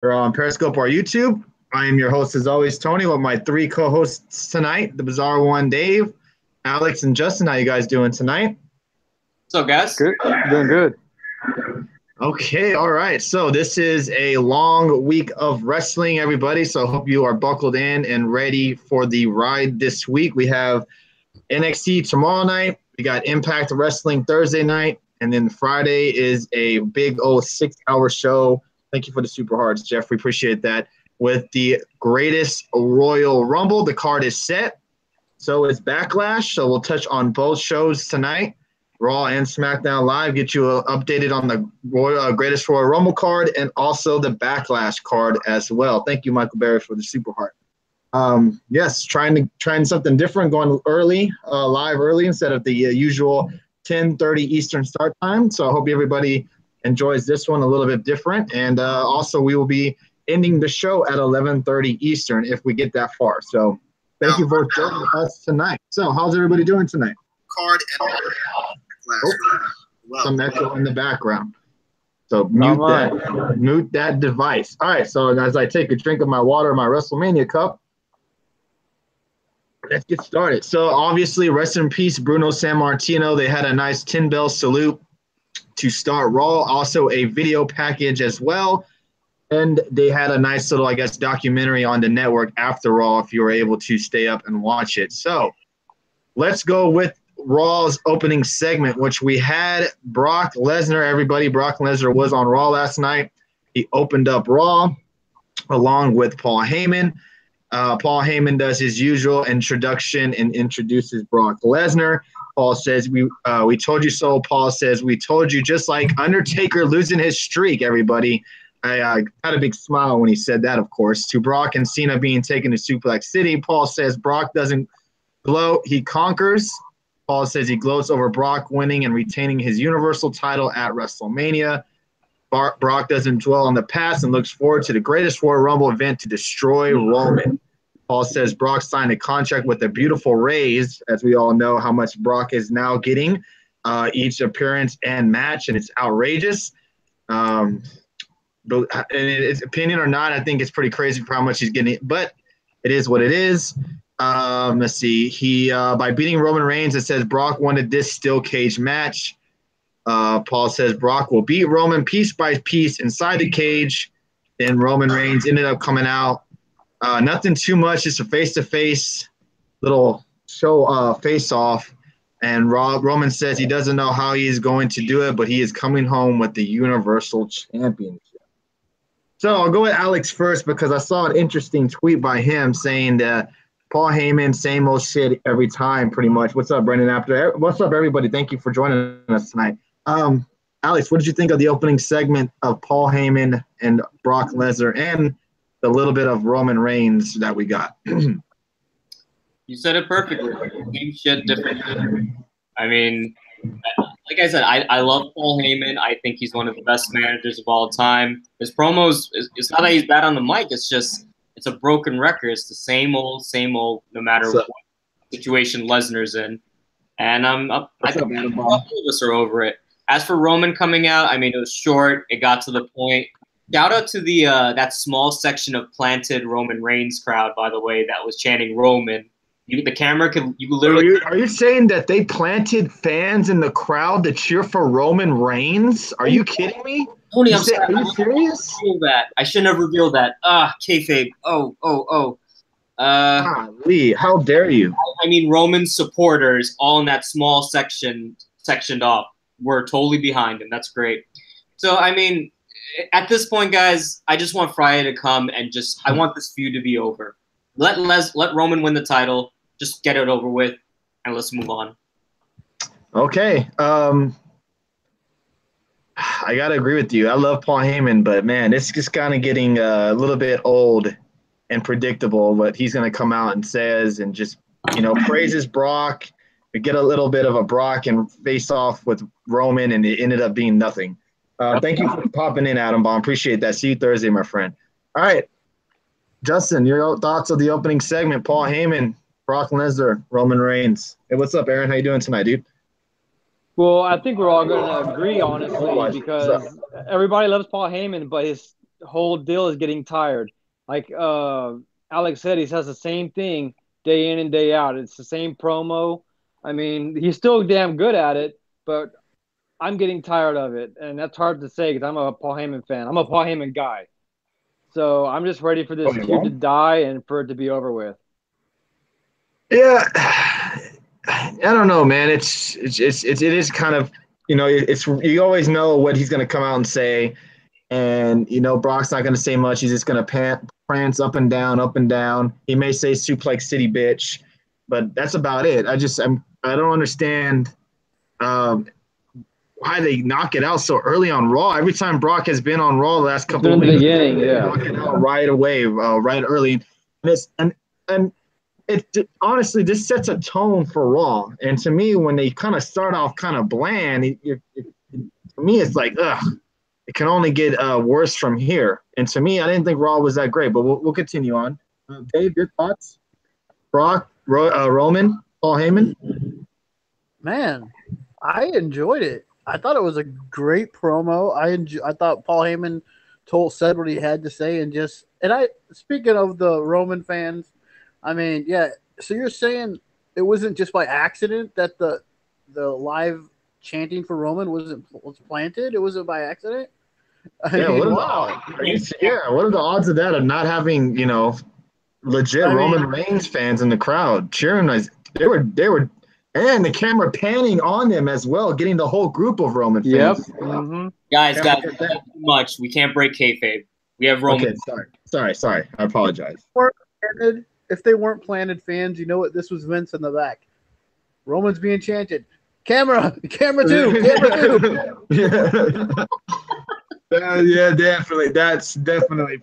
We're on Periscope or YouTube. I am your host, as always, Tony, with my three co-hosts tonight, the bizarre one, Dave, Alex, and Justin. How you guys doing tonight? What's up, guys? Good, doing good. Okay, all right. So this is a long week of wrestling, everybody. So I hope you are buckled in and ready for the ride this week. We have NXT tomorrow night. We got Impact Wrestling Thursday night. And then Friday is a big old 6-hour show. Thank you for the super hearts, Jeff. We appreciate that. With the greatest Royal Rumble, the card is set. So is Backlash. So we'll touch on both shows tonight. Raw and SmackDown Live, get you updated on the greatest Royal Rumble card and also the Backlash card as well. Thank you, Michael Berry, for the super heart. Yes, trying something different, going early, live early instead of the usual 10:30 Eastern start time. So I hope everybody enjoys this one a little bit different. And also we will be ending the show at 11:30 Eastern if we get that far. So thank you for joining us tonight. So how's everybody doing tonight? Card and some echo in the background. So mute that device. All right, so as I take a drink of my water, my WrestleMania cup, let's get started. So obviously, rest in peace, Bruno Sammartino. They had a nice 10-bell salute to start Raw. Also a video package as well. And they had a nice little, I guess, documentary on the network after Raw if you were able to stay up and watch it. So let's go with Raw's opening segment, which we had Brock Lesnar. Everybody, Brock Lesnar was on Raw last night. He opened up Raw along with Paul Heyman. Paul Heyman does his usual introduction and introduces Brock Lesnar. Paul says, we told you so. Paul says, we told you, just like Undertaker losing his streak, everybody. I had a big smile when he said that, of course. To Brock and Cena being taken to Suplex City, Paul says Brock doesn't gloat, he conquers. Paul says he gloats over Brock winning and retaining his Universal title at WrestleMania. Brock doesn't dwell on the past and looks forward to the greatest Royal Rumble event to destroy Roman. Paul says Brock signed a contract with a beautiful raise, as we all know how much Brock is now getting each appearance and match, and it's outrageous. But in his opinion or not, I think it's pretty crazy for how much he's getting, but it is what it is. Let's see. He by beating Roman Reigns, it says Brock wanted this steel cage match. Paul says Brock will beat Roman piece by piece inside the cage. Then Roman Reigns ended up coming out. Nothing too much, just a face-to-face little show face-off. And Roman says he doesn't know how he is going to do it, but he is coming home with the Universal Championship. So I'll go with Alex first because I saw an interesting tweet by him saying that Paul Heyman, same old shit every time, pretty much. What's up, Brendan? What's up, everybody? Thank you for joining us tonight. Alex, what did you think of the opening segment of Paul Heyman and Brock Lesnar and the little bit of Roman Reigns that we got? You said it perfectly. Same shit, different. I mean, like I said, I love Paul Heyman. I think he's one of the best managers of all time. His promos, it's not that he's bad on the mic. It's just it's a broken record. It's the same old, no matter what situation Lesnar's in. And I think all of us are over it. As for Roman coming out, I mean, it was short. It got to the point. Shout out to the that small section of planted Roman Reigns crowd, by the way, that was chanting Roman. The camera could literally. Are you saying that they planted fans in the crowd to cheer for Roman Reigns? Are you kidding me? Tony, are you serious? I shouldn't have revealed that. Kayfabe. Lee, how dare you? I mean, Roman supporters, all in that small sectioned off, were totally behind him. That's great. So, I mean, at this point, guys, I just want Friday to come and I want this feud to be over. Let Roman win the title. Just get it over with, and let's move on. Okay. I got to agree with you. I love Paul Heyman, but, man, it's just kind of getting a little bit old and predictable what he's going to come out and says and just, praises Brock. We get a little bit of a Brock and face off with Roman, and it ended up being nothing. Thank you for popping in, Adam Baum. Appreciate that. See you Thursday, my friend. All right. Justin, your thoughts of the opening segment, Paul Heyman, Brock Lesnar, Roman Reigns. Hey, what's up, Aaron? How you doing tonight, dude? Well, I think we're all going to agree, honestly, because everybody loves Paul Heyman, but his whole deal is getting tired. Like Alex said, he says the same thing day in and day out. It's the same promo. I mean, he's still damn good at it, but I'm getting tired of it, and that's hard to say because I'm a Paul Heyman fan. I'm a Paul Heyman guy, so I'm just ready for this feud to die and for it to be over with. Yeah, I don't know, man. It is kind of, it's you always know what he's going to come out and say, and Brock's not going to say much. He's just going to prance up and down, up and down. He may say "Suplex City, bitch," but that's about it. I don't understand why they knock it out so early on Raw. Every time Brock has been on Raw the last couple of weeks, beginning, yeah, knock it out right away, right early, and it honestly, this sets a tone for Raw. And to me, when they kind of start off kind of bland, to me, it's like, ugh, it can only get worse from here. And to me, I didn't think Raw was that great, but we'll continue on. Dave, your thoughts? Brock, Roman, Paul Heyman? Man, I enjoyed it. I thought it was a great promo. I thought Paul Heyman said what he had to say, and speaking of the Roman fans, I mean, yeah. So you're saying it wasn't just by accident that the live chanting for Roman was planted? It wasn't by accident. What are the odds of that, of not having legit Roman Reigns fans in the crowd cheering? They were, and the camera panning on them as well, getting the whole group of Roman fans. Yep. Mm-hmm. Guys, too much. We can't break kayfabe. We have Roman. Okay, sorry. I apologize. If they weren't planted fans, you know what? This was Vince in the back. Roman's being chanted. Camera two. Yeah, definitely. That's definitely.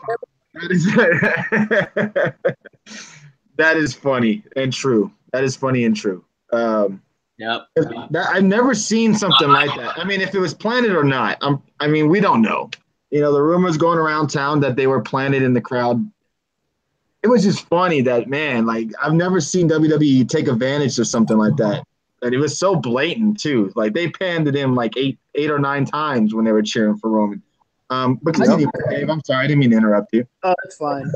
That is funny and true. That is funny and true. Yep. I've never seen something like that. I mean, if it was planted or not, we don't know. The rumors going around town that they were planted in the crowd. It was just funny that, man, like, I've never seen WWE take advantage of something like that. And it was so blatant too. Like, they panned him like eight or nine times when they were cheering for Roman. But continue, Dave. I'm sorry, I didn't mean to interrupt you. Oh, that's fine.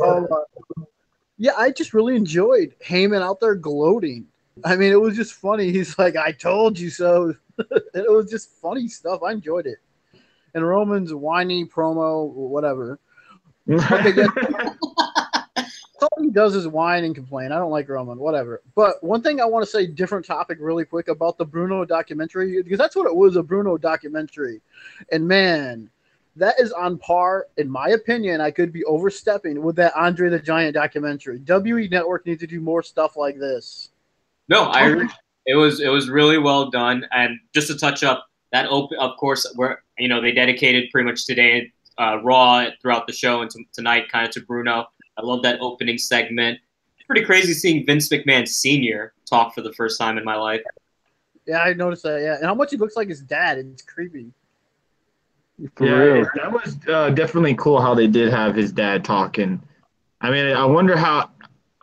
Yeah, I just really enjoyed Heyman out there gloating. I mean, it was just funny. He's like, "I told you so." It was just funny stuff. I enjoyed it. And Roman's whiny promo, whatever. Okay, yes. All he does is whine and complain. I don't like Roman, whatever. But one thing I want to say, different topic really quick, about the Bruno documentary, because that's what it was, a Bruno documentary. And man, that is on par, in my opinion. I could be overstepping with that Andre the Giant documentary. WE Network needs to do more stuff like this. No, I agree. It was really well done. And just to touch up, that of course, where they dedicated pretty much today, Raw throughout the show and tonight kind of to Bruno. I love that opening segment. It's pretty crazy seeing Vince McMahon Sr. talk for the first time in my life. Yeah, I noticed that, yeah. And how much he looks like his dad. It's creepy. That was definitely cool how they did have his dad talking. I mean, I wonder how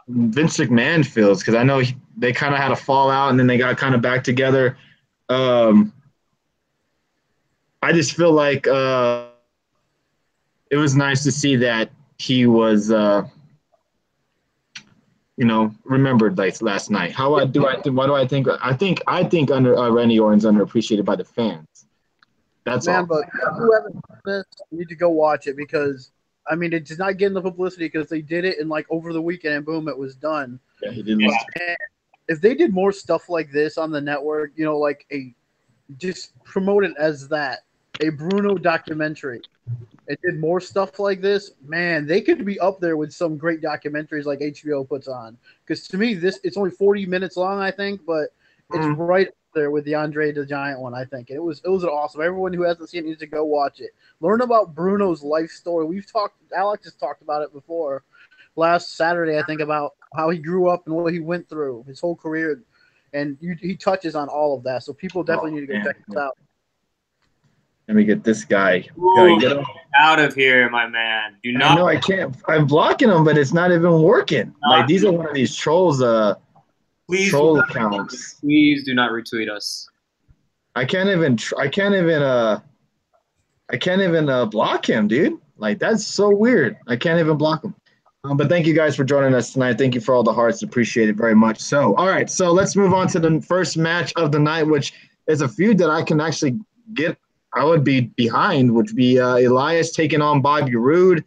Vince McMahon feels, because I know they kind of had a fallout and then they got kind of back together. I just feel like it was nice to see that he was, remembered like last night. What do I think? I think under Randy Orton's underappreciated by the fans. That's all. But who haven't seen this, you need to go watch it, because I mean, it did not get the publicity because they did it in like over the weekend and boom, it was done. Yeah, he did. If they did more stuff like this on the network, just promote it as a Bruno documentary. It did more stuff like this, man, they could be up there with some great documentaries like HBO puts on. Because to me, it's only 40 minutes long, I think, but it's right up there with the Andre the Giant one, I think. It was awesome. Everyone who hasn't seen it needs to go watch it. Learn about Bruno's life story. Alex has talked about it before. Last Saturday, I think, about how he grew up and what he went through, his whole career. And he touches on all of that. So people definitely need to go check this out. Let me get this guy. Ooh, get out of here, my man. Do not. No, I can't. I'm blocking him, but it's not even working. These are one of these trolls. Troll accounts. Please do not retweet us. I can't even block him, dude. Like, that's so weird. I can't even block him. But thank you guys for joining us tonight. Thank you for all the hearts. Appreciate it very much. So, all right. So let's move on to the first match of the night, which is a feud that I can actually get. I would be behind, which would be Elias taking on Bobby Roode.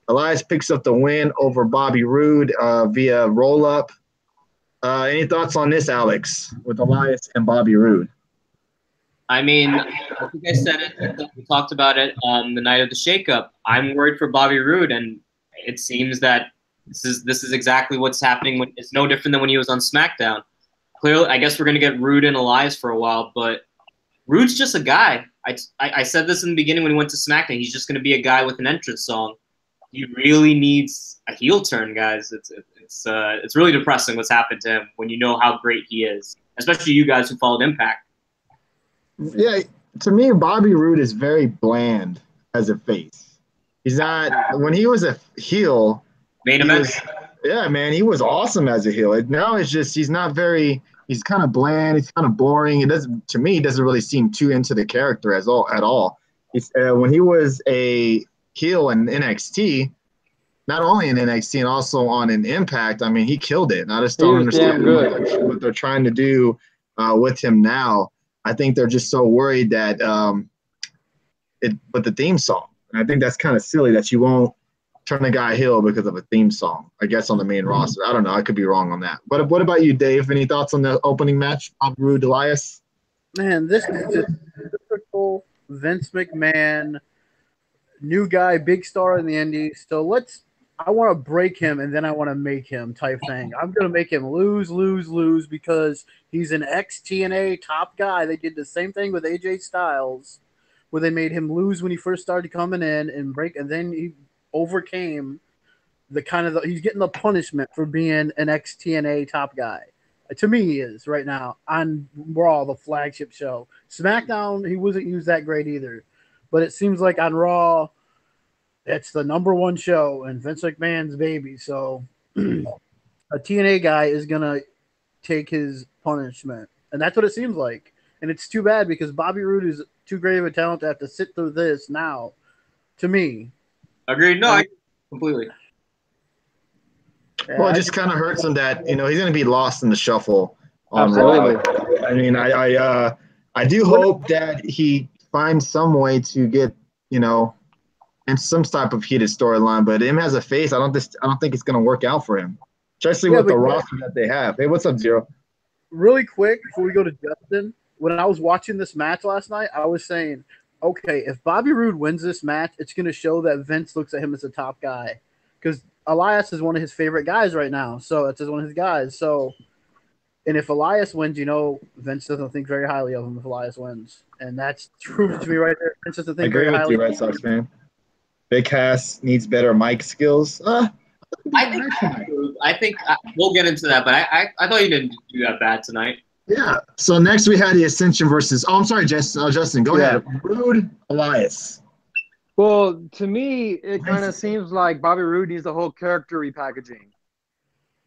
Elias picks up the win over Bobby Roode via roll-up. Any thoughts on this, Alex, with Elias and Bobby Roode? I mean, I think I said it. We talked about it the night of the shakeup. I'm worried for Bobby Roode, and it seems that this is exactly what's happening. It's no different than when he was on SmackDown. Clearly, I guess we're going to get Roode and Elias for a while, but Roode's just a guy. I said this in the beginning when he went to SmackDown. He's just going to be a guy with an entrance song. He really needs a heel turn, guys. It's really depressing what's happened to him when you know how great he is, especially you guys who followed Impact. Yeah, to me, Bobby Roode is very bland as a face. He's not – when he was a heel – Main event? Yeah, man, he was awesome as a heel. Now it's just he's not very – he's kind of bland. He's kind of boring. It doesn't – to me, it doesn't really seem too into the character at all. It's, when he was a heel in NXT, not only in NXT and also on an Impact, I mean, he killed it. I just don't understand what they're trying to do with him now. I think they're just so worried that with the theme song. And I think that's kind of silly that you won't turn a guy heel because of a theme song, I guess, on the main roster. I don't know. I could be wrong on that. But what about you, Dave? Any thoughts on the opening match, Bobby Roode, Elias? Man, this is just typical Vince McMahon, new guy, big star in the Indies. So I want to break him and then I want to make him type thing. I'm going to make him lose because he's an ex-TNA top guy. They did the same thing with AJ Styles where they made him lose when he first started coming in and then he overcame he's getting the punishment for being an ex-TNA top guy. To me, he is right now on Raw, the flagship show. SmackDown, he wasn't used that great either. But it seems like on Raw, it's the #1 show and Vince McMahon's baby. So a TNA guy is going to take his punishment. And that's what it seems like. And it's too bad because Bobby Roode is too great of a talent to have to sit through this now, to me. Agreed. No, I completely. Well, it just kind of hurts him that, he's going to be lost in the shuffle on Absolutely. Raw. I mean, I do hope that he finds some way to get, in some type of heated storyline, but him as a face, I don't think it's going to work out for him, especially with the roster that they have. Hey, what's up, Zero? Really quick before we go to Justin, when I was watching this match last night, I was saying, okay, if Bobby Roode wins this match, it's going to show that Vince looks at him as a top guy because Elias is one of his favorite guys right now. So it's one of his guys. So, and if Elias wins, Vince doesn't think very highly of him if Elias wins, and that's true to me right there. Vince doesn't think very highly. I agree with you, Red Sox fan. Big Cass needs better mic skills. I think we'll get into that, but I thought you didn't do that bad tonight. Yeah. So next we had the Ascension versus. Oh, I'm sorry, Justin. Go ahead. Roode, Elias. Well, to me, it kind of seems like Bobby Roode needs the whole character repackaging.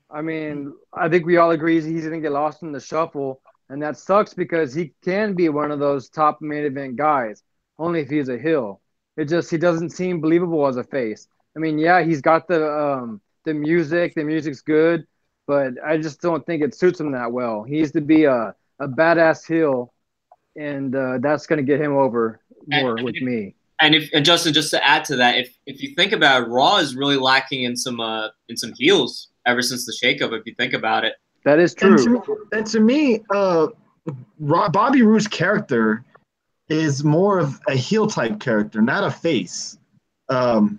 I mean, I think we all agree he's going to get lost in the shuffle, and that sucks because he can be one of those top main event guys, only if he's a heel. He doesn't seem believable as a face. I mean, yeah, he's got the music. The music's good, but I just don't think it suits him that well. He needs to be a badass heel, and that's going to get him over more with me. And Justin, just to add to that, if you think about it, Raw is really lacking in some heels ever since the shakeup. If you think about it, that is true. And to me, Bobby Roode's character is more of a heel type character, not a face. I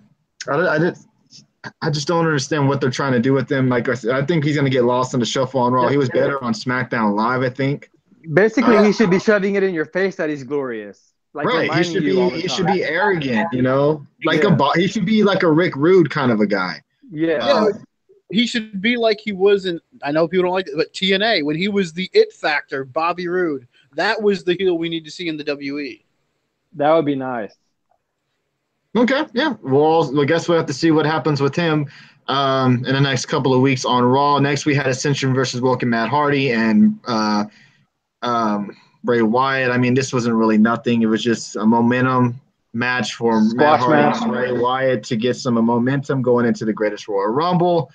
just don't understand what they're trying to do with him. Like I said, I think he's going to get lost in the shuffle on Raw. He was better on SmackDown Live, I think. Basically, he should be shoving it in your face that he's glorious. Like right, he should be arrogant, he should be like a Rick Rude kind of a guy. Yeah. He should be like he was in. I know people don't like it, but TNA when he was the it factor, Bobby Roode. That was the heel we need to see in the WE. That would be nice. Okay, yeah. Well, I guess we'll have to see what happens with him in the next couple of weeks on Raw. Next, we had Ascension versus Welcome Matt Hardy and Bray Wyatt. I mean, this wasn't really nothing. It was just a momentum match for Matt Squash Hardy match. and Bray Wyatt to get some momentum going into the Greatest Royal Rumble,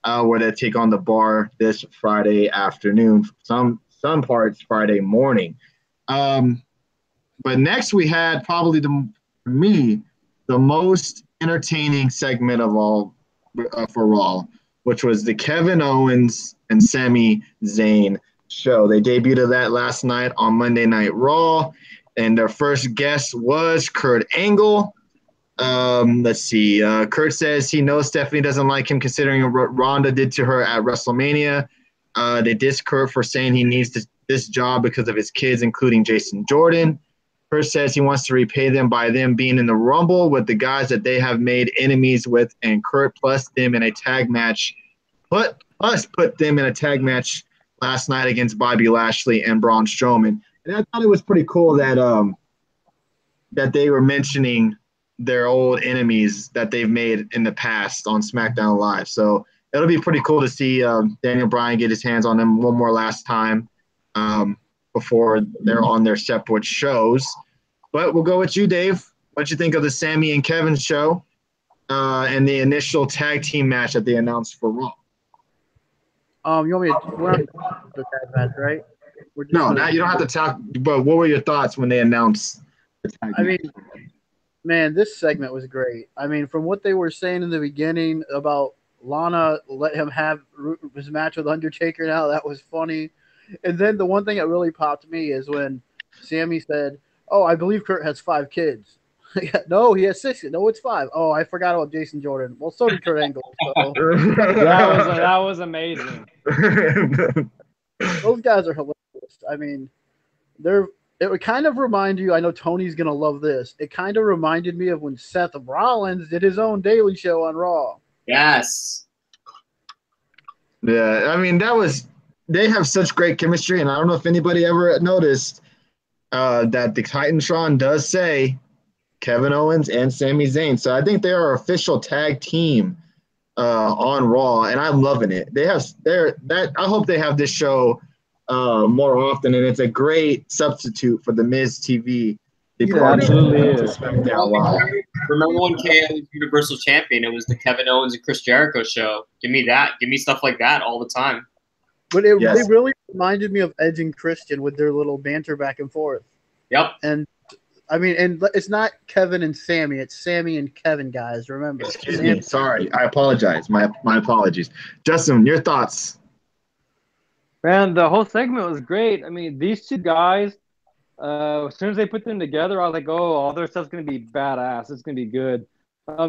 where they take on the Bar this Friday afternoon. Some parts Friday morning. But next we had probably the most entertaining segment of all for Raw, which was the Kevin Owens and Sami Zayn show. They debuted that last night on Monday Night Raw, and their first guest was Kurt Angle. Let's see. Kurt says he knows Stephanie doesn't like him considering what Ronda did to her at WrestleMania. They diss Kurt for saying he needs this job because of his kids, including Jason Jordan. Kurt says he wants to repay them by them being in the Rumble with the guys that they have made enemies with, and Kurt plus them in a tag match. Put them in a tag match last night against Bobby Lashley and Braun Strowman. And I thought it was pretty cool that that they were mentioning their old enemies that they've made in the past on SmackDown Live. So it'll be pretty cool to see Daniel Bryan get his hands on them one more last time before they're on their separate shows. But we'll go with you, Dave. What you think of the Sami and Kevin show and the initial tag team match that they announced for Raw? You want me to? We're not the tag match, right? No, now you don't have to talk. But what were your thoughts when they announced the tag match? I mean, man, this segment was great. I mean, from what they were saying in the beginning about Lana let him have his match with Undertaker now, that was funny. And then the one thing that really popped me is when Sami said, "Oh, I believe Kurt has 5 kids." No, he has 6. No, it's 5. Oh, I forgot about Jason Jordan. Well, so did Kurt Angle. So. That was amazing. Those guys are hilarious. I mean, it would kind of remind you. I know Tony's gonna love this. It kind of reminded me of when Seth Rollins did his own daily show on Raw. Yes. Yeah, I mean they have such great chemistry, and I don't know if anybody ever noticed that the Titantron does say Kevin Owens and Sami Zayn. So I think they are official tag team on Raw, and I'm loving it. I hope they have this show more often, and it's a great substitute for the Miz TV. Absolutely is. Remember when KO was Universal Champion? It was the Kevin Owens and Chris Jericho show. Give me that. Give me stuff like that all the time. But they really reminded me of Edge and Christian with their little banter back and forth. Yep. And I mean, and it's not Kevin and Sami; it's Sami and Kevin, guys. Remember? Excuse me. Sorry, I apologize. My apologies. Justin, your thoughts? Man, the whole segment was great. I mean, these two guys, as soon as they put them together, I was like, oh, all their stuff's going to be badass. It's going to be good.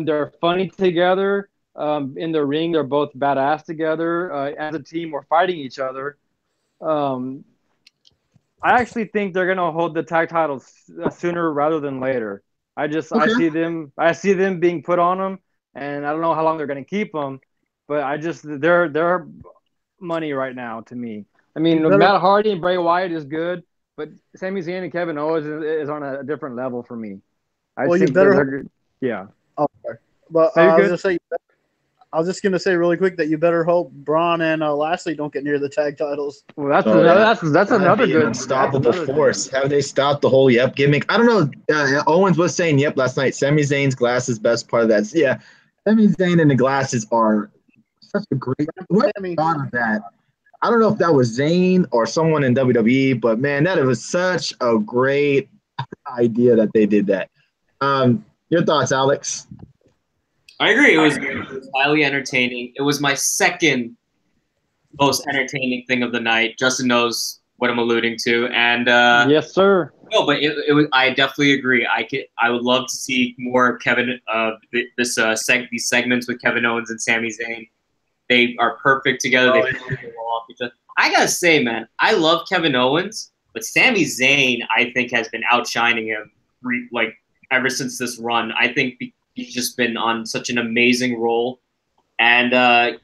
They're funny together. In the ring, they're both badass together. As a team, we're fighting each other. I actually think they're going to hold the tag titles sooner rather than later. I see them being put on them, and I don't know how long they're going to keep them, but they're money right now to me. I mean, Matt Hardy and Bray Wyatt is good, but Sami Zayn and Kevin Owens is on a different level for me. Yeah. Oh, but I was just gonna say really quick that you better hope Braun and Lashley don't get near the tag titles. Well, that's another good unstoppable force. Have they stopped the whole Yep gimmick? I don't know. Owens was saying Yep last night. Sami Zayn's glasses, best part of that. Yeah, Sami Zayn and the glasses are such a great. What thought of that? I don't know if that was Zayn or someone in WWE, but man, that was such a great idea that they did that. Your thoughts, Alex? I agree. It was highly entertaining. It was my second most entertaining thing of the night. Justin knows what I'm alluding to, and yes, sir. No, but it was. I definitely agree. I would love to see more Kevin. These segments with Kevin Owens and Sami Zayn. They are perfect together. They off each other. I gotta say, man, I love Kevin Owens, but Sami Zayn, I think, has been outshining him ever since this run. I think he's just been on such an amazing role, and I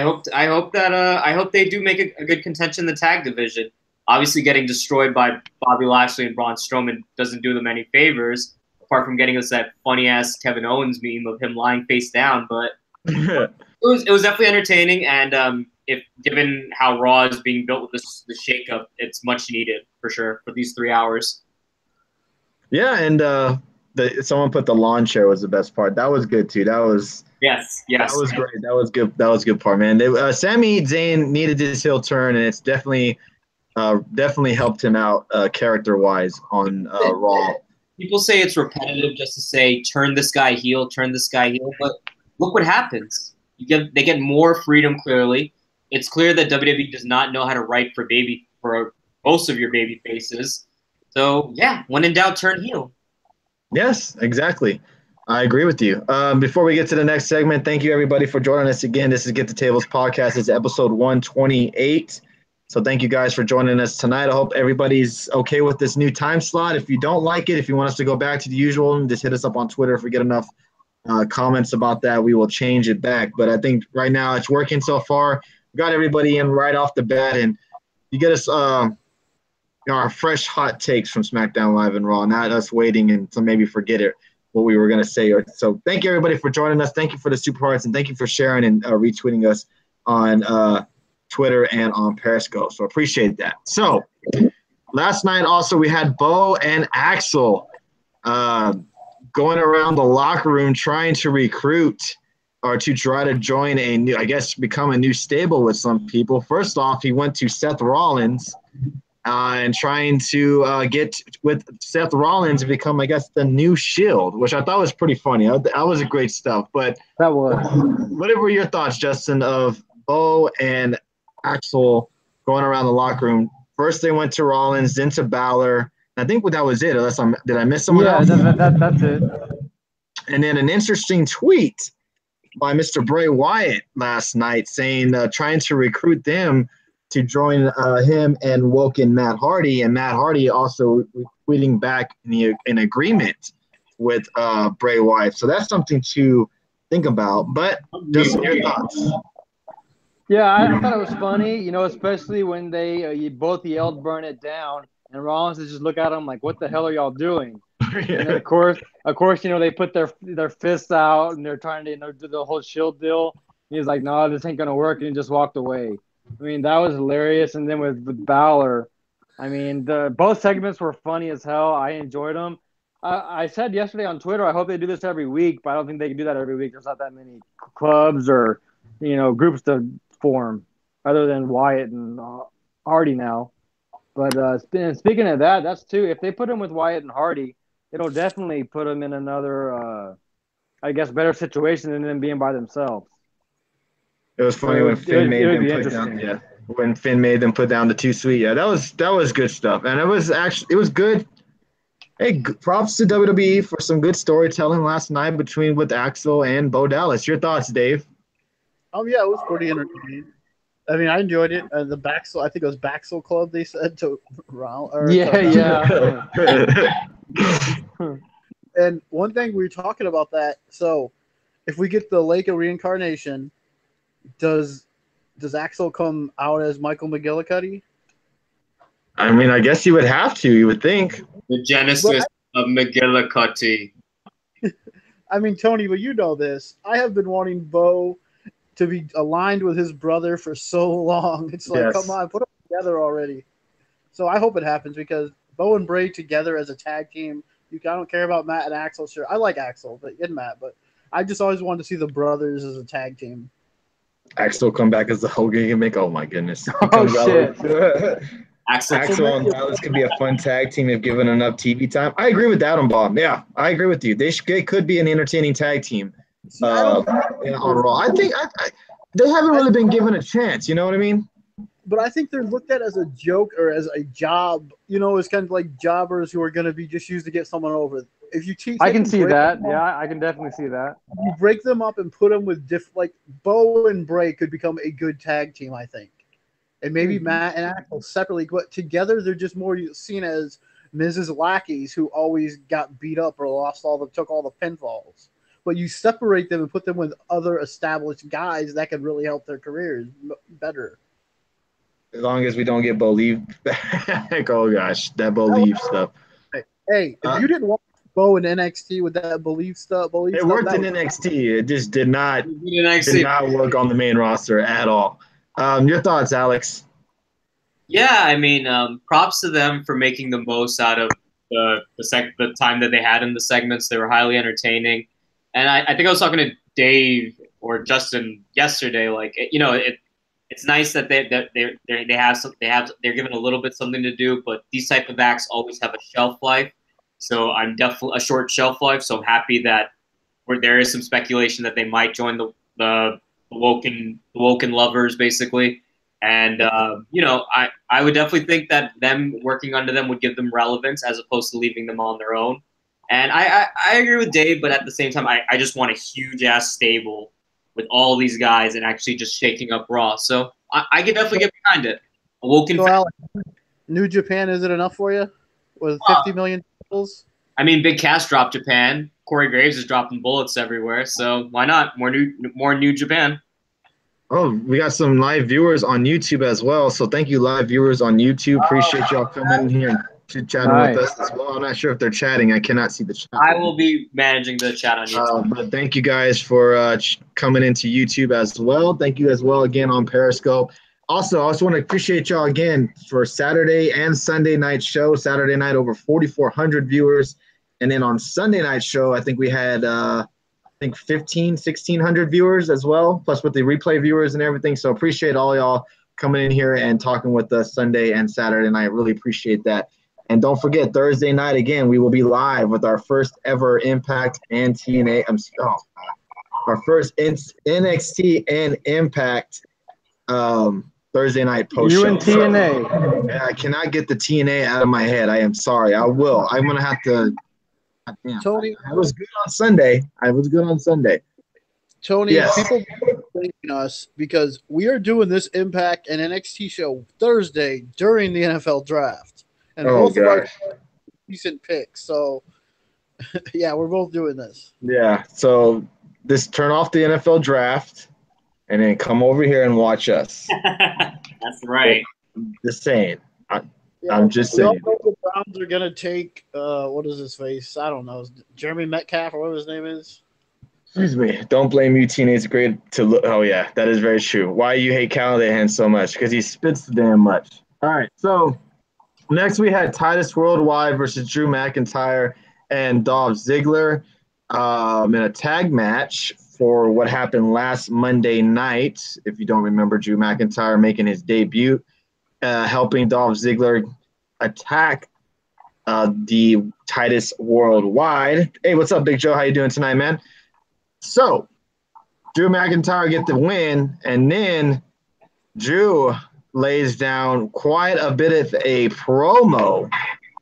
hope they do make a good contention in the tag division. Obviously, getting destroyed by Bobby Lashley and Braun Strowman doesn't do them any favors, apart from getting us that funny ass Kevin Owens meme of him lying face down. But it was definitely entertaining, and if given how Raw is being built with the shakeup, it's much needed for sure for these 3 hours. Yeah, and someone put the lawn chair was the best part. That was good too. That was Yes. that was great. That was good. That was a good part, man. Sami Zayn needed this heel turn, and it's definitely helped him out character wise on Raw. People say it's repetitive just to say turn this guy heel, but look what happens. They get more freedom. Clearly, it's clear that WWE does not know how to write for most of your baby faces. So yeah, when in doubt, turn heel. Yes, exactly. I agree with you. Before we get to the next segment, thank you everybody for joining us again. This is Get the Tables podcast. It's episode 128. So thank you guys for joining us tonight. I hope everybody's okay with this new time slot. If you don't like it, if you want us to go back to the usual, just hit us up on Twitter. If we get enough comments about that, we will change it back. But I think right now it's working so far. We got everybody in right off the bat, and you get us our fresh hot takes from SmackDown Live and Raw, not us waiting and to maybe forget it what we were going to say. So thank you everybody for joining us. Thank you for the super hearts, and thank you for sharing and retweeting us on Twitter and on Periscope. So appreciate that. So last night also we had Bo and Axel going around the locker room trying to recruit or to try to join a new, I guess, become a new stable with some people. First off, he went to Seth Rollins and trying to get with Seth Rollins to become, I guess, the new Shield, which I thought was pretty funny. That was a great stuff. But that was. What were your thoughts, Justin, of Bo and Axel going around the locker room? First, they went to Rollins, then to Balor. I think that was it. Did I miss someone else? Yeah, that's it. And then an interesting tweet by Mr. Bray Wyatt last night saying, trying to recruit them to join him and Woken Matt Hardy, and Matt Hardy also tweeting back in agreement with Bray Wyatt. So that's something to think about. But just your thoughts. Yeah, I thought it was funny, especially when they both yelled "burn it down," and Rollins just look at him like, "What the hell are y'all doing?" Yeah. And then of course, they put their fists out and they're trying to do the whole Shield deal. And he's like, "No, this ain't gonna work," and he just walked away. I mean, that was hilarious. And then with Balor, I mean, both segments were funny as hell. I enjoyed them. I said yesterday on Twitter, I hope they do this every week, but I don't think they can do that every week. There's not that many clubs or groups to form other than Wyatt and Hardy now. But speaking of that, that's too. If they put him with Wyatt and Hardy, it'll definitely put them in another, I guess, better situation than them being by themselves. It was funny when Finn made them put down. Yeah, when Finn made them put down the 2 Sweet. Yeah, that was good stuff, and it was good. Hey, props to WWE for some good storytelling last night with Axel and Bo Dallas. Your thoughts, Dave? Oh yeah, it was pretty entertaining. I mean, I enjoyed it. The Baxel, I think it was Baxel Club. They said to Rollins. Yeah. And one thing we were talking about that. So, if we get the Lake of Reincarnation, does Axel come out as Michael McGillicuddy? I mean, I guess you would have to. You would think. The genesis of McGillicuddy. I mean, Tony, but you know this. I have been wanting Bo to be aligned with his brother for so long. It's like, Come on, put them together already. So I hope it happens because Bo and Bray together as a tag team. I don't care about Matt and Axel. Sure, I like Axel and Matt, but I just always wanted to see the brothers as a tag team. Axel come back as the Hogan gimmick. Oh my goodness! Oh shit! Axel and Dallas could be a fun tag team if given enough TV time. I agree with that on Bob. Yeah, I agree with you. They could be an entertaining tag team. On Raw, I think they haven't really been given a chance. You know what I mean? But I think they're looked at as a joke or as a job. It's kind of like jobbers who are going to be just used to get someone over. If you teach, I can see that. Yeah, I can definitely see that. You break them up and put them with like Bo and Bray could become a good tag team, I think. And maybe Matt and Axel separately, but together they're just more seen as Mrs. Lackeys who always got beat up or took all the pinfalls. But you separate them and put them with other established guys that could really help their careers better. As long as we don't get Believe back. Oh gosh, that Believe stuff. Hey, if you didn't want Bo in NXT with that Believe stuff, it worked in NXT. It just did not work on the main roster at all. Your thoughts, Alex? Yeah, I mean, props to them for making the most out of the time that they had in the segments. They were highly entertaining, and I think I was talking to Dave or Justin yesterday. Like it's nice that they're given a little bit something to do, but these type of acts always have a shelf life. So I'm definitely a short shelf life. So I'm happy that where there is some speculation that they might join the woken lovers basically. And I would definitely think that them working under them would give them relevance as opposed to leaving them on their own. And I agree with Dave, but at the same time, I just want a huge ass stable with all these guys and actually just shaking up Raw. So I could definitely get behind it. A woken. So, Alex, New Japan, is it enough for you with 50 million titles? I mean, Big Cass dropped Japan. Corey Graves is dropping bullets everywhere. So why not more New Japan? Oh, we got some live viewers on YouTube as well. So thank you, live viewers on YouTube. Appreciate y'all coming in here and chatting with us as well. I'm not sure if they're chatting. I cannot see the chat. I will be managing the chat on YouTube. But thank you guys for coming into YouTube as well. Thank you as well again on Periscope. Also, I just want to appreciate y'all again for Saturday and Sunday night show. Saturday night, over 4,400 viewers. And then on Sunday night show, I think we had 1,600 viewers as well, plus with the replay viewers and everything. So appreciate all y'all coming in here and talking with us Sunday and Saturday night. Really appreciate that. And don't forget, Thursday night, again, we will be live with our first ever Impact and TNA. Our first NXT and Impact Thursday night post show. You and TNA. Yeah, I cannot get the TNA out of my head. I am sorry. I will. I'm going to have to. Damn, Tony, I was good on Sunday. Tony, yes. People are blaming us because we are doing this Impact and NXT show Thursday during the NFL draft. And both of our decent picks. So, yeah, we're both doing this. Yeah, so turn off the NFL draft and then come over here and watch us. That's right. Just saying. Yeah, I'm just saying. We all know the Browns are going to take, what is his face? I don't know. Jeremy Metcalf or whatever his name is. Excuse me. Don't blame you, teenage grade to look. Oh, yeah, that is very true. Why you hate Callahan so much? Because he spits the damn much. All right, so next we had Titus Worldwide versus Drew McIntyre and Dolph Ziggler in a tag match for what happened last Monday night. If you don't remember, Drew McIntyre making his debut, helping Dolph Ziggler attack the Titus Worldwide. Hey, what's up, Big Joe? How you doing tonight, man? So, Drew McIntyre get the win, and then Drew lays down quite a bit of a promo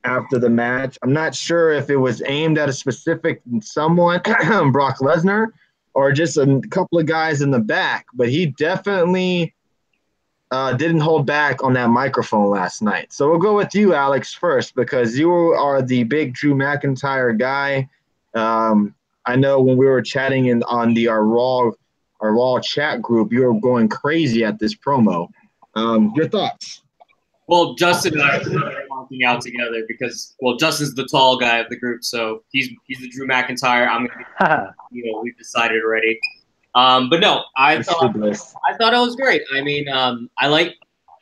after the match. I'm not sure if it was aimed at a specific someone, Brock Lesnar, or just a couple of guys in the back, but he definitely didn't hold back on that microphone last night. So we'll go with you, Alex, first, because you are the big Drew McIntyre guy. I know when we were chatting on our Raw chat group, you were going crazy at this promo. Your thoughts? Well, Justin and I are walking out together because, well, Justin's the tall guy of the group, so he's the Drew McIntyre. I'm gonna be, we've decided already. But no, I thought it was great. I mean,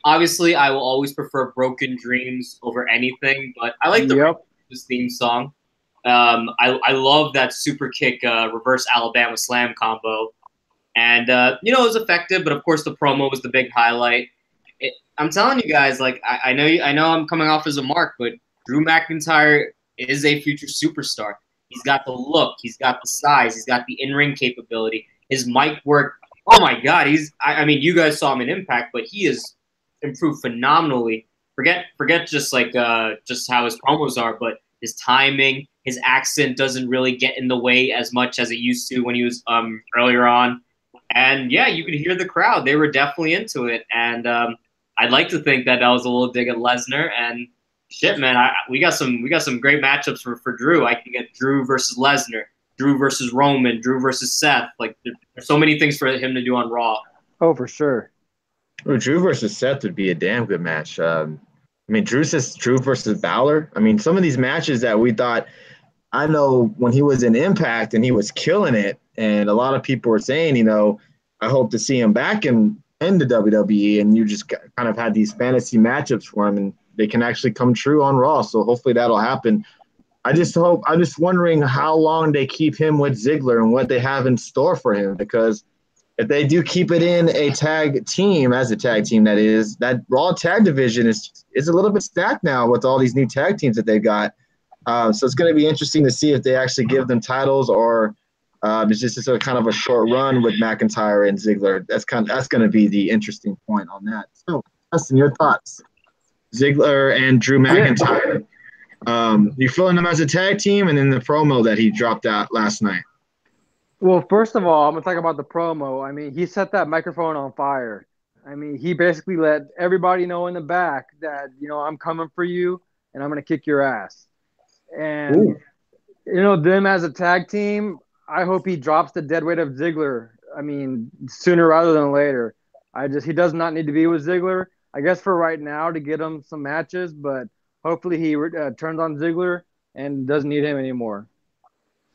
obviously, I will always prefer Broken Dreams over anything, but I like this theme song. I love that super kick reverse Alabama slam combo, and it was effective. But of course, the promo was the big highlight. I'm telling you guys, like I know I'm coming off as a mark, but Drew McIntyre is a future superstar. He's got the look, he's got the size, he's got the in-ring capability. His mic work, oh my God, I mean, you guys saw him in Impact, but he has improved phenomenally. Forget just like just how his promos are, but his timing, his accent doesn't really get in the way as much as it used to when he was earlier on. And yeah, you could hear the crowd; they were definitely into it. And I'd like to think that was a little dig at Lesnar. And shit, man, we got some great matchups for Drew. I can get Drew versus Lesnar, Drew versus Roman, Drew versus Seth. Like there's so many things for him to do on Raw. Oh, for sure. Well, Drew versus Seth would be a damn good match. I mean, Drew versus Balor. I mean, some of these matches that we thought, I know when he was in Impact and he was killing it, and a lot of people were saying, I hope to see him back in the WWE, and you just kind of had these fantasy matchups for him, and they can actually come true on Raw. So hopefully that'll happen I'm just wondering how long they keep him with Ziggler and what they have in store for him, because if they do keep it in a tag team, as a tag team, that Raw tag division is a little bit stacked now with all these new tag teams that they've got. So it's going to be interesting to see if they actually give them titles, or it's just a kind of a short run with McIntyre and Ziggler. That's going to be the interesting point on that. So, Justin, your thoughts? Ziggler and Drew McIntyre. You feeling them as a tag team, and then the promo that he dropped out last night? Well, first of all, I'm going to talk about the promo. I mean, he set that microphone on fire. I mean, he basically let everybody know in the back that, I'm coming for you and I'm going to kick your ass. And, them as a tag team, I hope he drops the dead weight of Ziggler. I mean, sooner rather than later. He does not need to be with Ziggler, I guess, for right now to get him some matches, but hopefully he turns on Ziggler and doesn't need him anymore.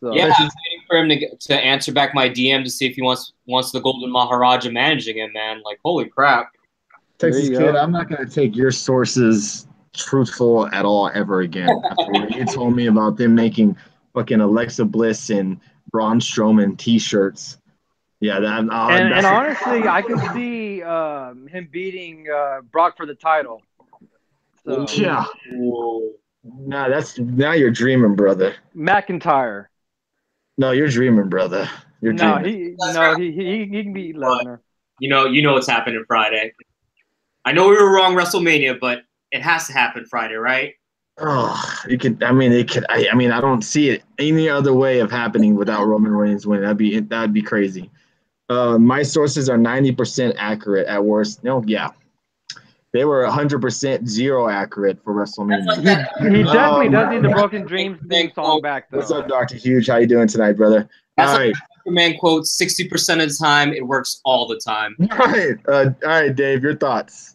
So. Yeah, I'm waiting for him to answer back my DM to see if he wants the Golden Maharaja managing him, man. Like, holy crap. Texas Kid, I'm not going to take your sources truthful at all ever again. After what you told me about them making fucking Alexa Bliss and Braun Strowman T-shirts. Yeah, and honestly, I can see him beating Brock for the title. So. Yeah. Now you're dreaming, brother. McIntyre. No, you're dreaming, brother. You're dreaming. He can beat Lesnar. You know what's happening Friday. I know we were wrong WrestleMania, but it has to happen Friday, right? Oh, you could. I mean, it could. I mean, I don't see it any other way of happening without Roman Reigns winning. That'd be crazy. My sources are 90% accurate at worst. No, yeah. They were 100% zero accurate for WrestleMania. He definitely does need the Broken Dreams theme song back, though. What's up, Dr. Huge? How you doing tonight, brother? That's all right. Man quotes 60% of the time. It works all the time. All right, Dave, your thoughts.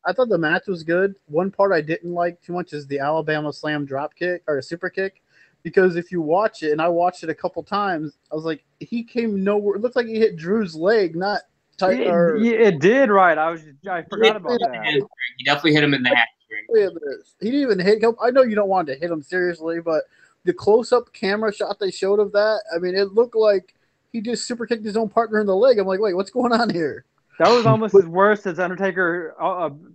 I thought the match was good. One part I didn't like too much is the Alabama Slam drop kick or super kick, because if you watch it, and I watched it a couple times, I was like, he came nowhere. It looked like he hit Drew's leg, not tight. It did, right? I forgot about that. He definitely hit him in the hamstring. He didn't even hit him. I know you don't want to hit him seriously, but the close-up camera shot they showed of that, I mean, it looked like he just super kicked his own partner in the leg. I'm like, wait, what's going on here? That was almost as worse as Undertaker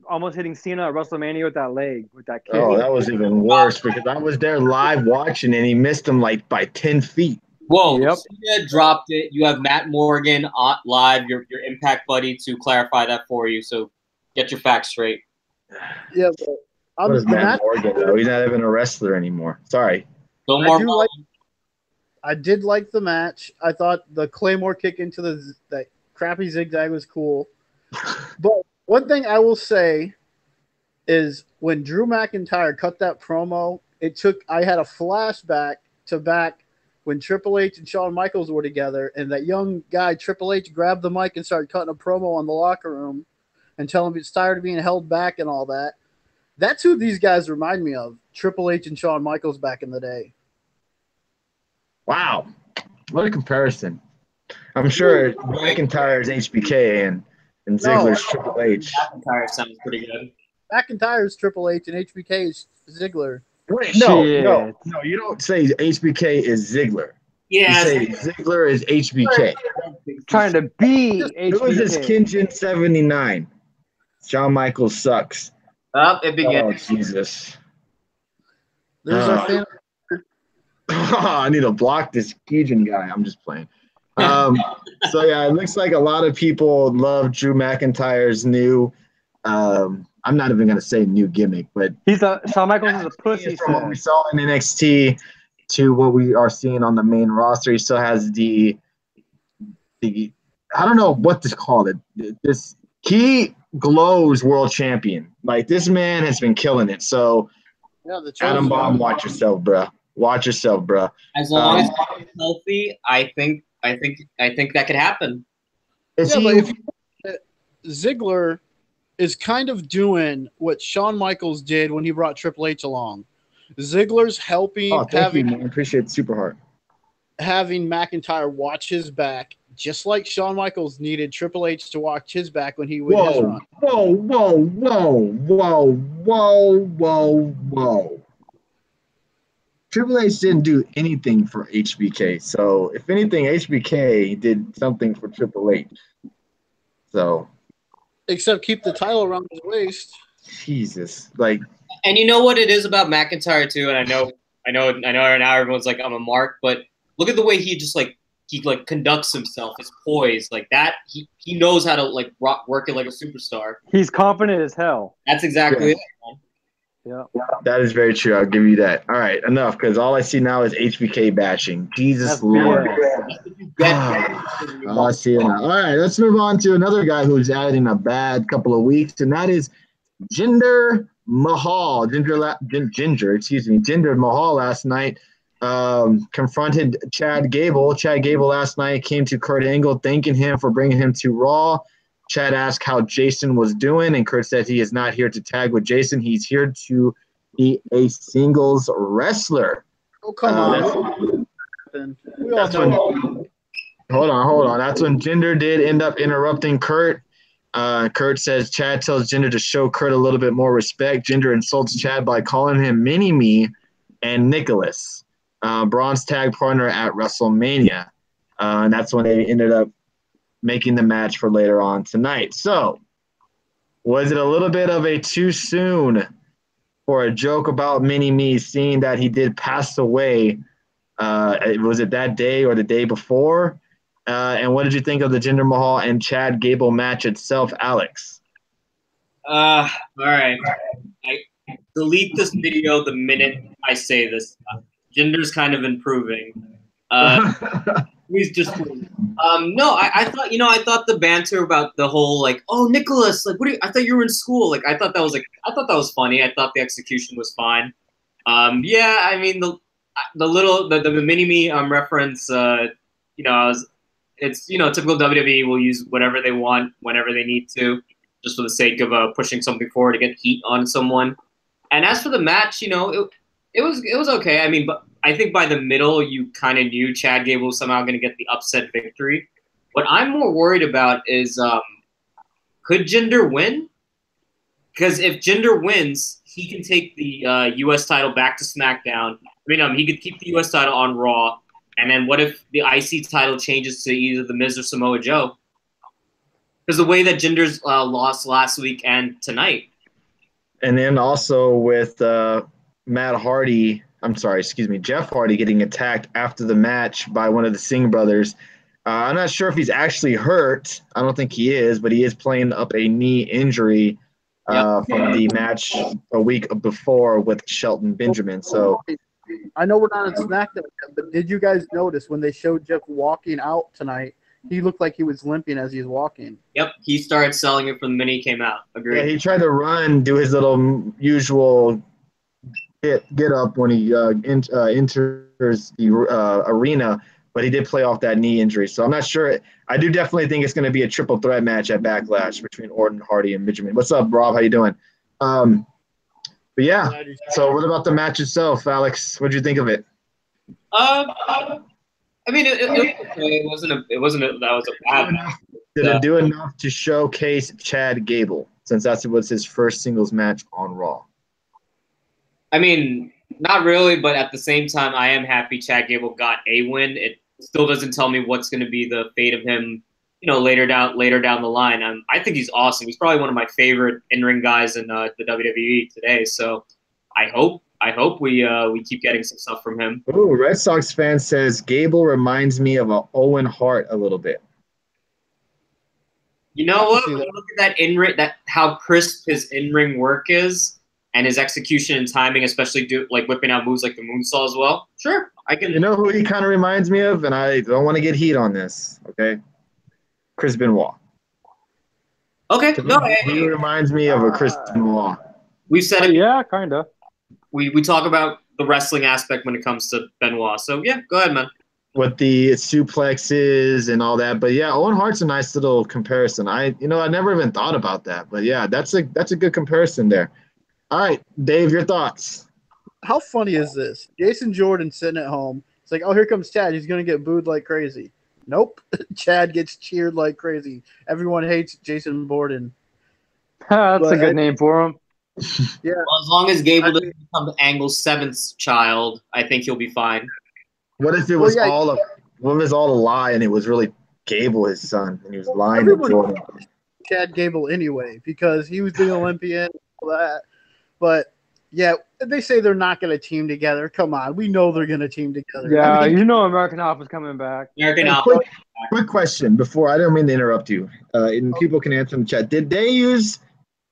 almost hitting Cena at WrestleMania with that leg, with that kick. Oh, that was even worse because I was there live watching and he missed him like by 10 feet. Whoa, yep. Cena dropped it. You have Matt Morgan live, your Impact buddy, to clarify that for you. So get your facts straight. Yeah, but what is Matt Morgan, though? He's not even a wrestler anymore. Sorry. No more. I did like the match. I thought the Claymore kick into the crappy zigzag was cool. But one thing I will say is when Drew McIntyre cut that promo, I had a flashback to back when Triple H and Shawn Michaels were together, and that young guy, Triple H, grabbed the mic and started cutting a promo on the locker room and telling him he's tired of being held back and all that. That's who these guys remind me of, Triple H and Shawn Michaels back in the day. Wow. What a comparison. I'm sure McIntyre's HBK and Ziggler's Triple H. McIntyre sounds pretty good. McIntyre's Triple H and HBK is Ziggler. Wait, no, you don't say HBK is Ziggler. Yeah. You say Ziggler is HBK. Trying to be HBK. Who is this Kinjin 79? Shawn Michaels sucks. It began. Oh, Jesus. There's our fan. I need to block this Kijin guy. I'm just playing. So, yeah, it looks like a lot of people love Drew McIntyre's new I'm not even going to say new gimmick, but Shawn Michaels is a pussy. From what we saw in NXT to what we are seeing on the main roster, he still has the I don't know what to call it. He glows world champion. Like, this man has been killing it. So, Adam Bomb, watch yourself, bro. Watch yourself, bro. As long as he's healthy, I think that could happen. But if Ziggler is kind of doing what Shawn Michaels did when he brought Triple H along. Ziggler's helping. Appreciate Super Heart. Having McIntyre watch his back, just like Shawn Michaels needed Triple H to watch his back when he would his run. Whoa. Triple H didn't do anything for HBK. So if anything, HBK did something for Triple H. So Except keep the title around his waist. Jesus, like. And you know what it is about McIntyre too, and I know right now everyone's like I'm a mark, but look at the way he just he conducts himself, his poise, like that. He knows how to like work it like a superstar. He's confident as hell. That's exactly it. Yeah. That is very true. I'll give you that. All right, enough, because all I see now is HBK bashing. Jesus That's Lord. BS. I see it now. All right, let's move on to another guy who's adding a bad couple of weeks, and that is Jinder Mahal. Jinder Mahal last night confronted Chad Gable. Chad Gable last night came to Kurt Angle thanking him for bringing him to Raw. Chad asked how Jason was doing, and Kurt said he is not here to tag with Jason. He's here to be a singles wrestler. Oh, come on. We all know. Hold on. That's when Jinder did end up interrupting Kurt. Kurt says Chad tells Jinder to show Kurt a little bit more respect. Jinder insults Chad by calling him Mini-Me and Nicholas, Braun's tag partner at WrestleMania. And that's when they ended up making the match for later on tonight. So, was it a little bit of a too soon for a joke about Mini-Me, seeing that he did pass away? Was it that day or the day before? And what did you think of the Jinder Mahal and Chad Gable match itself, Alex? All right. I delete this video the minute I say this. Jinder's kind of improving. Please just no. I thought the banter about the whole like, oh, Nicholas, like, I thought you were in school. Like, I thought that was funny. I thought the execution was fine. Yeah, I mean the Mini-Me reference. It's typical WWE will use whatever they want whenever they need to, just for the sake of pushing something forward to get heat on someone. And as for the match, it was okay. I mean, but I think by the middle you kind of knew Chad Gable was somehow going to get the upset victory. What I'm more worried about is could Jinder win? Because if Jinder wins, he can take the U.S. title back to SmackDown. He could keep the U.S. title on Raw. And then what if the IC title changes to either The Miz or Samoa Joe? Because the way that Jinder's lost last week and tonight. And then also with Jeff Hardy getting attacked after the match by one of the Singh brothers. I'm not sure if he's actually hurt. I don't think he is, but he is playing up a knee injury from the match a week before with Shelton Benjamin. So I know we're not in SmackDown, but did you guys notice when they showed Jeff walking out tonight, he looked like he was limping as he was walking? Yep, he started selling it from the minute he came out. Agreed. Yeah, he tried to do his little usual get up when he enters the arena, but he did play off that knee injury. So I'm not sure. I do definitely think it's going to be a triple threat match at Backlash between Orton, Hardy, and Benjamin. What's up, Rob? How you doing? But yeah, so what about the match itself, Alex? What did you think of it? I mean, it wasn't a bad match. Did it do enough to showcase Chad Gable, since that was his first singles match on Raw? I mean, not really, but at the same time, I am happy Chad Gable got a win. It still doesn't tell me what's going to be the fate of him, later down the line. I think he's awesome. He's probably one of my favorite in-ring guys in the WWE today. So I hope we keep getting some stuff from him. Ooh, Red Sox fan says Gable reminds me of Owen Hart a little bit. You know what? When you look at that in-ring, how crisp his in-ring work is, and his execution and timing, especially whipping out moves like the moonsault as well. Sure, I can. You know who he kind of reminds me of, and I don't want to get heat on this, okay? Chris Benoit. Okay, He reminds me of a Chris Benoit. We've said it. Yeah, kind of. We talk about the wrestling aspect when it comes to Benoit. So yeah, go ahead, man. With the suplexes and all that, but yeah, Owen Hart's a nice little comparison. I never even thought about that, but yeah, that's a good comparison there. All right, Dave, your thoughts. How funny is this? Jason Jordan sitting at home. It's like, oh, here comes Chad. He's going to get booed like crazy. Nope. Chad gets cheered like crazy. Everyone hates Jason Jordan. That's a good name for him. Yeah. Well, as long as Gable doesn't become Angle's seventh child, I think he'll be fine. What if it was all a lie and it was really Gable, his son, and he was lying to Jordan? Chad Gable anyway, because he was the Olympian and all that. But yeah, they say they're not going to team together. Come on, we know they're going to team together. Yeah, I mean, you know American Alpha's coming back. American Hey, Alpha. quick question before I don't mean to interrupt you. And people can answer in the chat. Did they use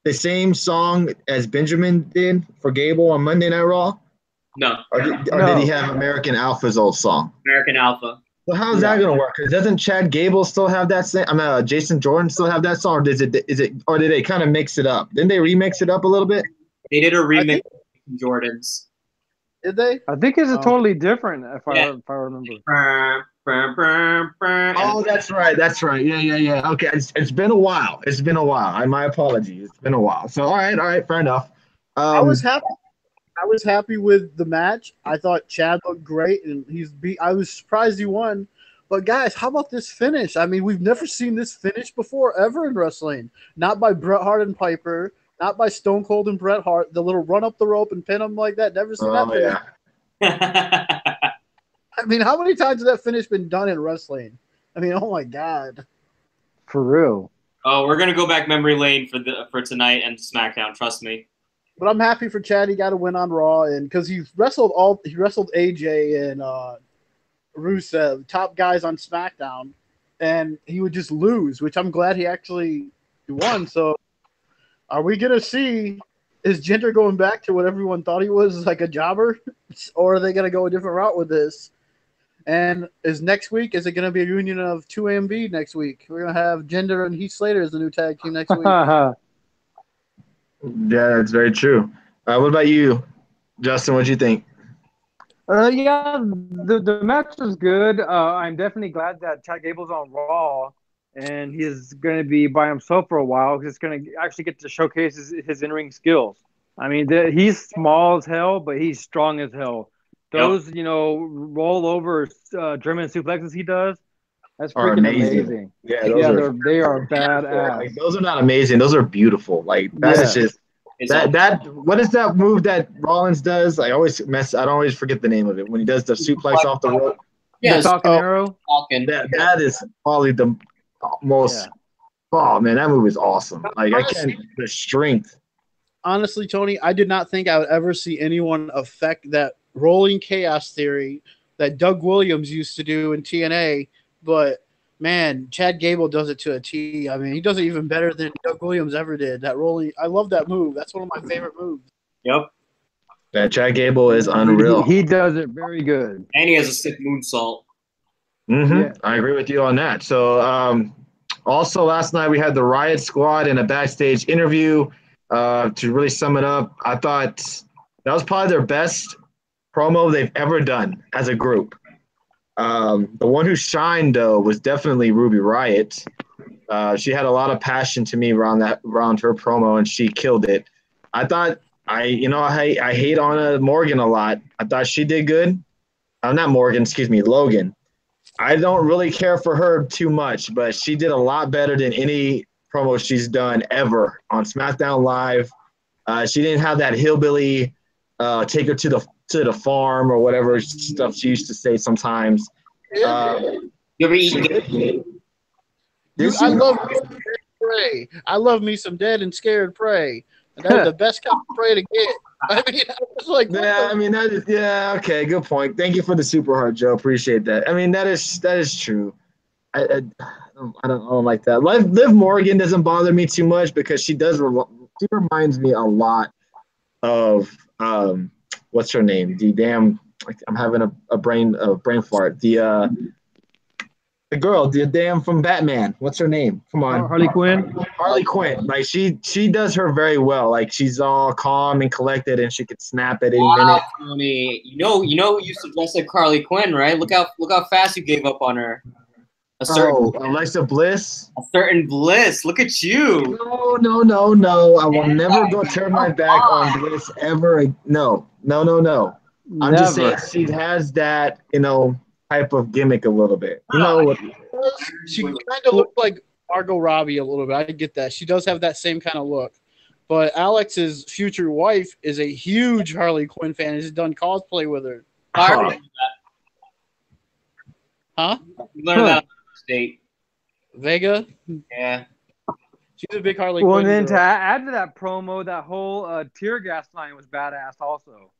the same song as Benjamin did for Gable on Monday Night Raw? No. Or did he have American Alpha's old song? American Alpha. Well, how's that going to work? Doesn't Chad Gable still have that same? Jason Jordan still have that song, or or did they kind of mix it up? Didn't they remix it up a little bit? They did a remix of Jordan's. Did they? I think it's totally different if I remember. Oh, that's right. Yeah. Okay, it's been a while. My apologies. It's been a while. So all right, fair enough. I was happy. I was happy with the match. I thought Chad looked great, and I was surprised he won. But guys, how about this finish? I mean, we've never seen this finish before ever in wrestling. Not by Bret Hart and Piper, not by Stone Cold and Bret Hart. The little run up the rope and pin him like that. Never seen that finish. Yeah. I mean, how many times has that finish been done in wrestling? I mean, oh my God. For real. Oh, we're gonna go back memory lane for tonight and SmackDown. Trust me. But I'm happy for Chad. He got a win on Raw, and because he wrestled AJ and Rusev, top guys on SmackDown, and he would just lose, which I'm glad he actually won. So, are we gonna see is Jinder going back to what everyone thought he was, like a jobber, or are they gonna go a different route with this? And is it going to be a union of 2AMB next week? We're going to have Jinder and Heath Slater as the new tag team next week. Yeah, that's very true. What about you, Justin? What do you think? Yeah, the match was good. I'm definitely glad that Chad Gable's on Raw, and he's going to be by himself for a while. He's going to actually get to showcase his in-ring skills. I mean, he's small as hell, but he's strong as hell. Those, roll over German suplexes he does, that's freaking amazing. Yeah, they are badass. Like, those are not amazing. Those are beautiful. Like that's just that. What is that move that Rollins does? I don't always forget the name of it when he does the suplex off the rope. Yes. Falcon Arrow. That is probably the most. Yeah. Oh man, that move is awesome. Like the strength. Honestly, Tony, I did not think I would ever see anyone affect that rolling chaos theory that Doug Williams used to do in TNA, but man, Chad Gable does it to a T. I mean, he does it even better than Doug Williams ever did. That rolling, I love that move. That's one of my favorite moves. Yep. Yeah, Chad Gable is unreal. He does it very good. And he has a sick moonsault. Mm-hmm. Yeah. I agree with you on that. So, also last night we had the Riot Squad in a backstage interview. To really sum it up, I thought that was probably their best promo they've ever done as a group. The one who shined though was definitely Ruby Riott. She had a lot of passion to me around her promo, and she killed it. I thought I hate Anna Morgan a lot. I thought she did good. Not Morgan, excuse me, Logan. I don't really care for her too much, but she did a lot better than any promo she's done ever on SmackDown Live. She didn't have that hillbilly take her to the farm or whatever stuff she used to say sometimes. You ever eat? I love me some dead and scared prey. And that's the best kind of prey to get. I mean, I was like, okay, good point. Thank you for the super heart, Joe. Appreciate that. I mean, that is true. I don't like that. Liv Morgan doesn't bother me too much because she reminds me a lot of what's her name? I'm having a brain fart. The girl, the damn from Batman. What's her name? Come on. Harley Quinn. Harley Quinn. Like she does her very well. Like she's all calm and collected, and she could snap at any minute. Tony. You know who used to dress like Harley Quinn, right? Look how fast you gave up on her. Alexa Bliss. A certain Bliss. Look at you. No. I will never go turn my back on Bliss ever. No. I'm just saying she has that, type of gimmick a little bit. She kind of looked like Margot Robbie a little bit. I get that. She does have that same kind of look. But Alex's future wife is a huge Harley Quinn fan. Has done cosplay with her. I already knew Huh? that. We learned that on the state. Vega? Yeah. She's a big Harley Well, Quinn and then to girl. add to that promo, that whole tear gas line was badass also.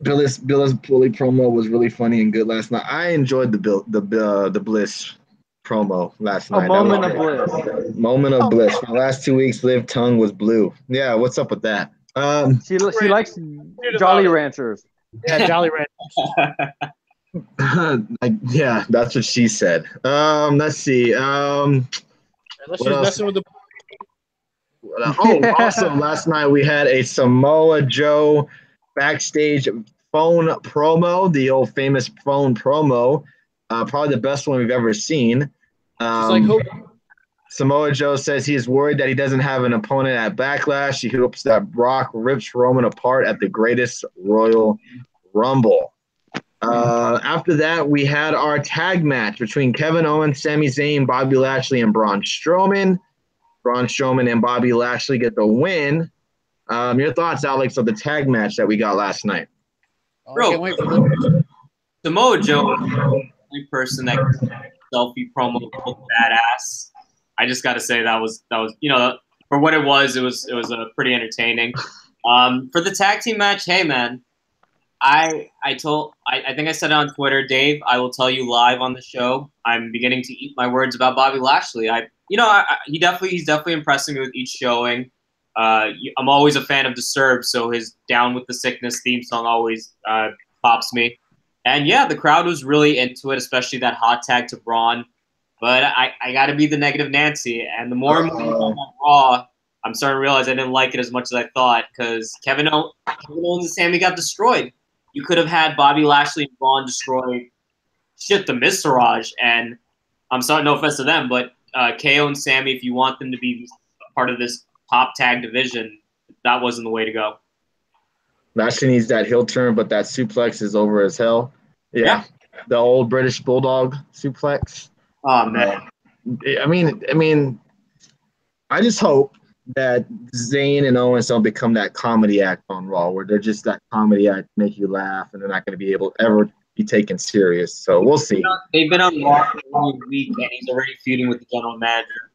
Bill's bully promo was really funny and good last night. I enjoyed the Bliss promo last night. A moment of bliss. Moment of bliss. For the last 2 weeks, Liv tongue was blue. Yeah, what's up with that? She likes Jolly Ranchers. Yeah, Jolly Ranchers. Yeah, that's what she said. Let's see. Unless What she's else? messing with the. Also last night we had a Samoa Joe backstage phone promo, the old famous phone promo, probably the best one we've ever seen. Just like hope. Samoa Joe says he is worried that he doesn't have an opponent at Backlash. He hopes that Brock rips Roman apart at the greatest Royal Rumble. After that, we had our tag match between Kevin Owens, Sami Zayn, Bobby Lashley, and Braun Strowman. Braun Strowman and Bobby Lashley get the win. Your thoughts, Alex, of the tag match that we got last night? I can't wait for this. Samoa Joe is the only person that selfie promo looked badass. I just got to say that was for what it was pretty entertaining. For the tag team match, hey man, I think I said it on Twitter, Dave. I will tell you live on the show. I'm beginning to eat my words about Bobby Lashley. He's definitely impressing me with each showing. I'm always a fan of Disturbed, so his "Down with the Sickness" theme song always pops me. And yeah, the crowd was really into it, especially that hot tag to Braun. But I got to be the negative Nancy, and the more and more on Raw, I'm starting to realize I didn't like it as much as I thought because Kevin Owens and Sami got destroyed. You could have had Bobby Lashley and Braun destroy the Miztourage, and I'm sorry, no offense to them, but KO and Sami, if you want them to be part of this top tag division, that wasn't the way to go. Lashley needs that heel turn, but that suplex is over as hell. Yeah. The old British Bulldog suplex. Oh man. I mean, I just hope that Zayn and Owens don't become that comedy act on Raw, where they're just that comedy act, make you laugh, and they're not going to be able to ever be taken serious. So we'll see. They've been on Raw for only a week, and he's already feuding with the general manager.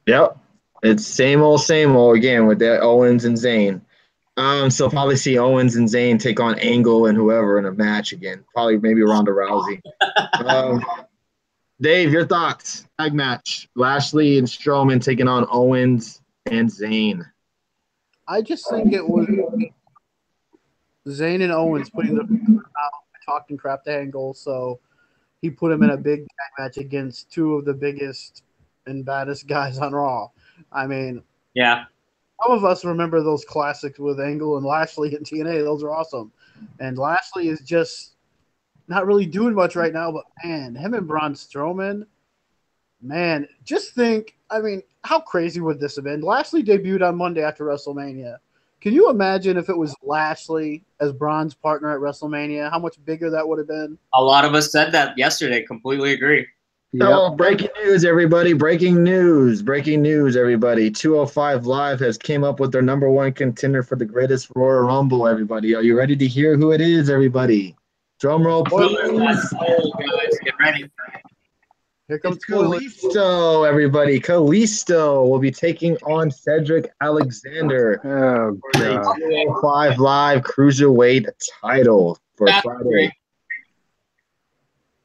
Yep, it's same old again with that Owens and Zayn. So probably see Owens and Zayn take on Angle and whoever in a match again. Probably maybe Ronda Rousey. Dave, your thoughts? Tag match: Lashley and Strowman taking on Owens and Zayn. I just think it was Zayn and Owens putting the talking crap to Angle, so he put him in a big tag match against two of the biggest and baddest guys on Raw. I mean, yeah. Some of us remember those classics with Angle and Lashley and TNA. Those are awesome. And Lashley is just not really doing much right now, but man, him and Braun Strowman, man, just think, I mean, how crazy would this have been? Lashley debuted on Monday after WrestleMania. Can you imagine if it was Lashley as Braun's partner at WrestleMania? How much bigger that would have been? A lot of us said that yesterday. Completely agree. Yep. Oh, breaking news, everybody. Breaking news, everybody. 205 Live has came up with their number one contender for the greatest Royal Rumble, everybody. Are you ready to hear who it is, everybody? Drum roll, please. Guys, get ready. Here comes Kalisto, everybody. Kalisto will be taking on Cedric Alexander for the 205 Live Cruiserweight title for Friday. Great.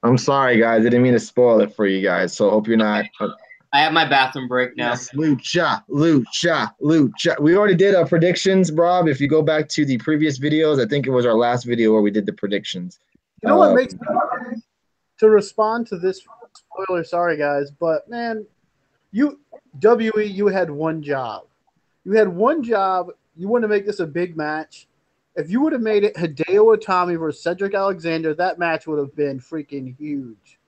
I'm sorry, guys. I didn't mean to spoil it for you guys, so I hope you're not. I have my bathroom break now. Yes, Lucha. We already did our predictions, Rob. If you go back to the previous videos, I think it was our last video where we did the predictions. You know what makes me to respond to this spoiler? Sorry, guys, but man, you had one job. You had one job. You want to make this a big match. If you would have made it Hideo Itami versus Cedric Alexander, that match would have been freaking huge.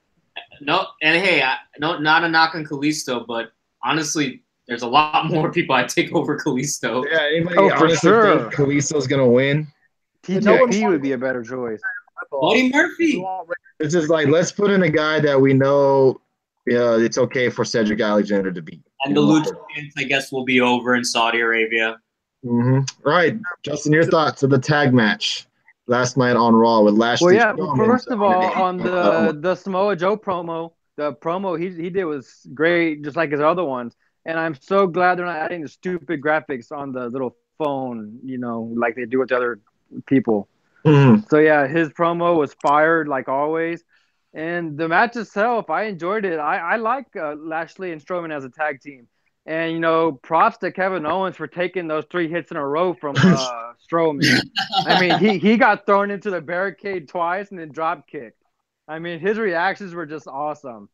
No, and hey, not a knock on Kalisto, but honestly, there's a lot more people I'd take over Kalisto. Yeah, anybody honestly think Kalisto's going to win? TJP would be a better choice. Buddy Murphy. It's just like, let's put in a guy that we know Yeah, it's okay for Cedric Alexander to beat. And the Lucha fans, I guess, will be over in Saudi Arabia. All right, Justin, your thoughts of the tag match last night on Raw with Lashley? Well, yeah. First of all, on Oh. the Samoa Joe promo, the promo he did was great, just like his other ones. And I'm so glad they're not adding the stupid graphics on the little phone, like they do with the other people. Mhm. So yeah, his promo was fired like always. And the match itself, I enjoyed it. I like Lashley and Strowman as a tag team. And, props to Kevin Owens for taking those 3 hits in a row from Strowman. I mean, he got thrown into the barricade twice and then drop kicked. I mean, his reactions were just awesome.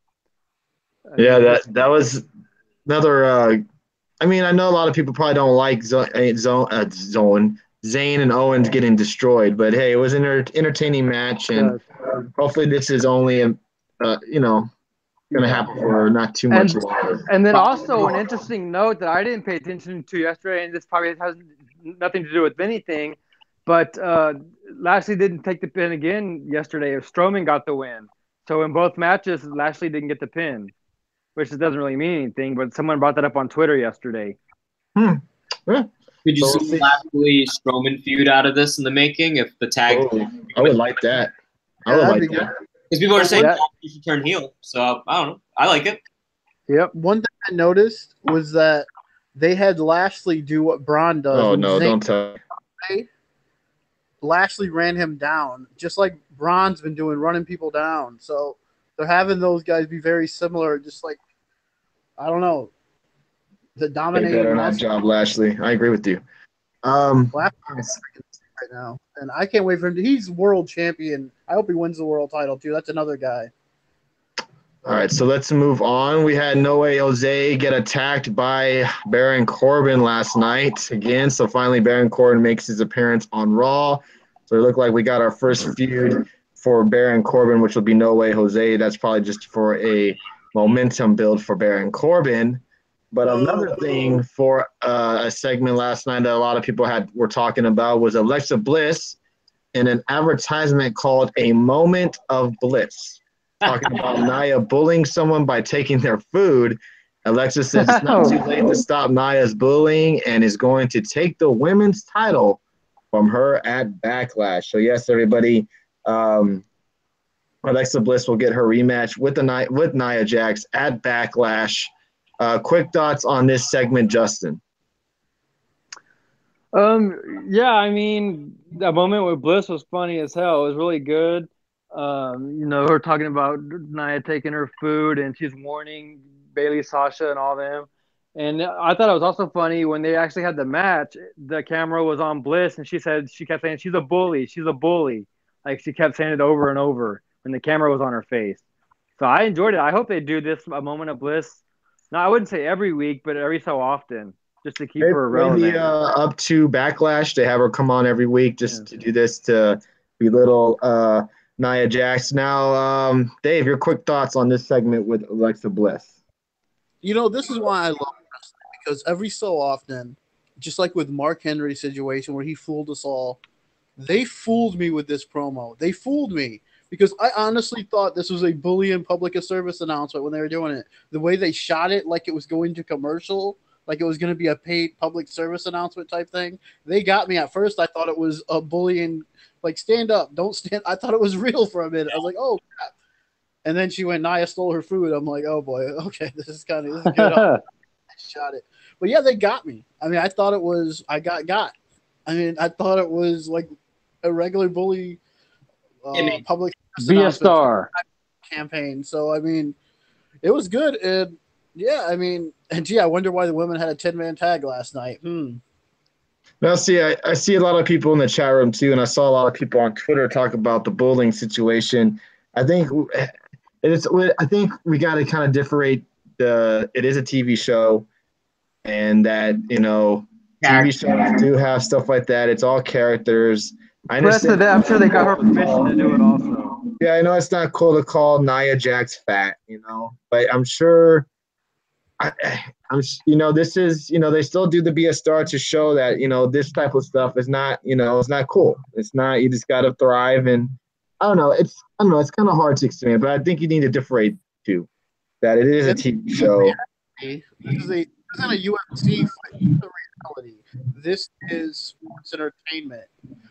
That was another. I mean, I know a lot of people probably don't like Zayn and Owens getting destroyed, but hey, it was an entertaining match, and hopefully this is only going to happen for not too much longer. And then also an interesting note that I didn't pay attention to yesterday, and this probably has nothing to do with anything, but Lashley didn't take the pin again yesterday. Strowman got the win. So in both matches, Lashley didn't get the pin, which doesn't really mean anything, but someone brought that up on Twitter yesterday. Yeah. Could you see the Lashley Strowman feud out of this in the making if the tag? I would like that. I would like that. Because people are saying you should turn heel, so I don't know. I like it. Yep. One thing I noticed was that they had Lashley do what Braun does. Oh no! Don't tell me. Lashley ran him down, just like Braun's been doing, running people down. So they're having those guys be very similar, just like, I don't know, the dominating. Better not job, Lashley. I agree with you. Lashley right now, and I can't wait for him. He's world champion. I hope he wins the world title too. That's another guy. All right, so let's move on. We had No Way Jose get attacked by Baron Corbin last night again. So finally, Baron Corbin makes his appearance on Raw. So it looked like we got our first feud for Baron Corbin, which will be No Way Jose. That's probably just for a momentum build for Baron Corbin. But another thing for a segment last night that a lot of people were talking about was Alexa Bliss in an advertisement called A Moment of Bliss. Talking about Nia bullying someone by taking their food. Alexa says it's not too late to stop Nia's bullying and is going to take the women's title from her at Backlash. So yes, everybody, Alexa Bliss will get her rematch with Nia Jax at Backlash. Quick thoughts on this segment, Justin. Yeah, I mean, that moment with Bliss was funny as hell. It was really good. Her talking about Nia taking her food, and she's warning Bailey, Sasha, and all them. And I thought it was also funny when they actually had the match. The camera was on Bliss, and she kept saying she's a bully. She's a bully. Like she kept saying it over and over when the camera was on her face. So I enjoyed it. I hope they do this A Moment of Bliss. No, I wouldn't say every week, but every so often, just to keep her relevant. Maybe up to Backlash, they have her come on every week just to do this to belittle Nia Jax. Now, Dave, your quick thoughts on this segment with Alexa Bliss. This is why I love wrestling, because every so often, just like with Mark Henry's situation where he fooled us all, they fooled me with this promo. They fooled me because I honestly thought this was a bullying public service announcement when they were doing it. The way they shot it, like it was going to commercial, like it was going to be a paid public service announcement type thing. They got me at first. I thought it was a bullying, like stand up, don't stand. I thought it was real for a minute. I was like, oh crap. And then she went, Nia stole her food. I'm like, oh boy, okay, this is good. I shot it. But yeah, they got me. I mean, I thought it was, I got. I mean, I thought it was like a regular bully public be a star campaign. So, I mean, it was good. And yeah, I mean, and gee, I wonder why the women had a 10-man tag last night. Now, see, I see a lot of people in the chat room too, and I saw a lot of people on Twitter talk about the bullying situation. I think we got to kind of differentiate it is a TV show, and that TV shows do have stuff like that. It's all characters. I understand. I'm sure they got her permission to do it also. Yeah, I know it's not cool to call Nia Jax fat, but I'm sure. This is, they still do the Be a Star to show that, this type of stuff is not, it's not cool. It's not, you just got to thrive. And I don't know. It's kind of hard to explain, but I think you need to differentiate too. that it is a And TV show. this isn't a UFC fight. It's a reality. This is sports entertainment.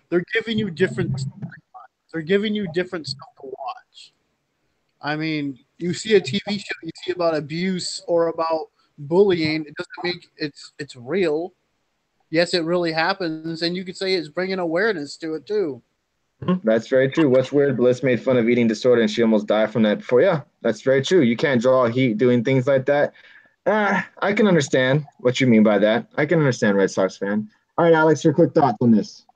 They're giving you different storylines. They're giving you different stuff to watch. I mean, you see a TV show, you see about abuse or about bullying. It doesn't make it's real. Yes, it really happens, and you could say it's bringing awareness to it too. That's very true. What's weird? Bliss made fun of eating disorder and she almost died from that before. Yeah, that's very true. You can't draw heat doing things like that. I can understand what you mean by that. I can understand, Red Sox fan. All right, Alex, your quick thoughts on this.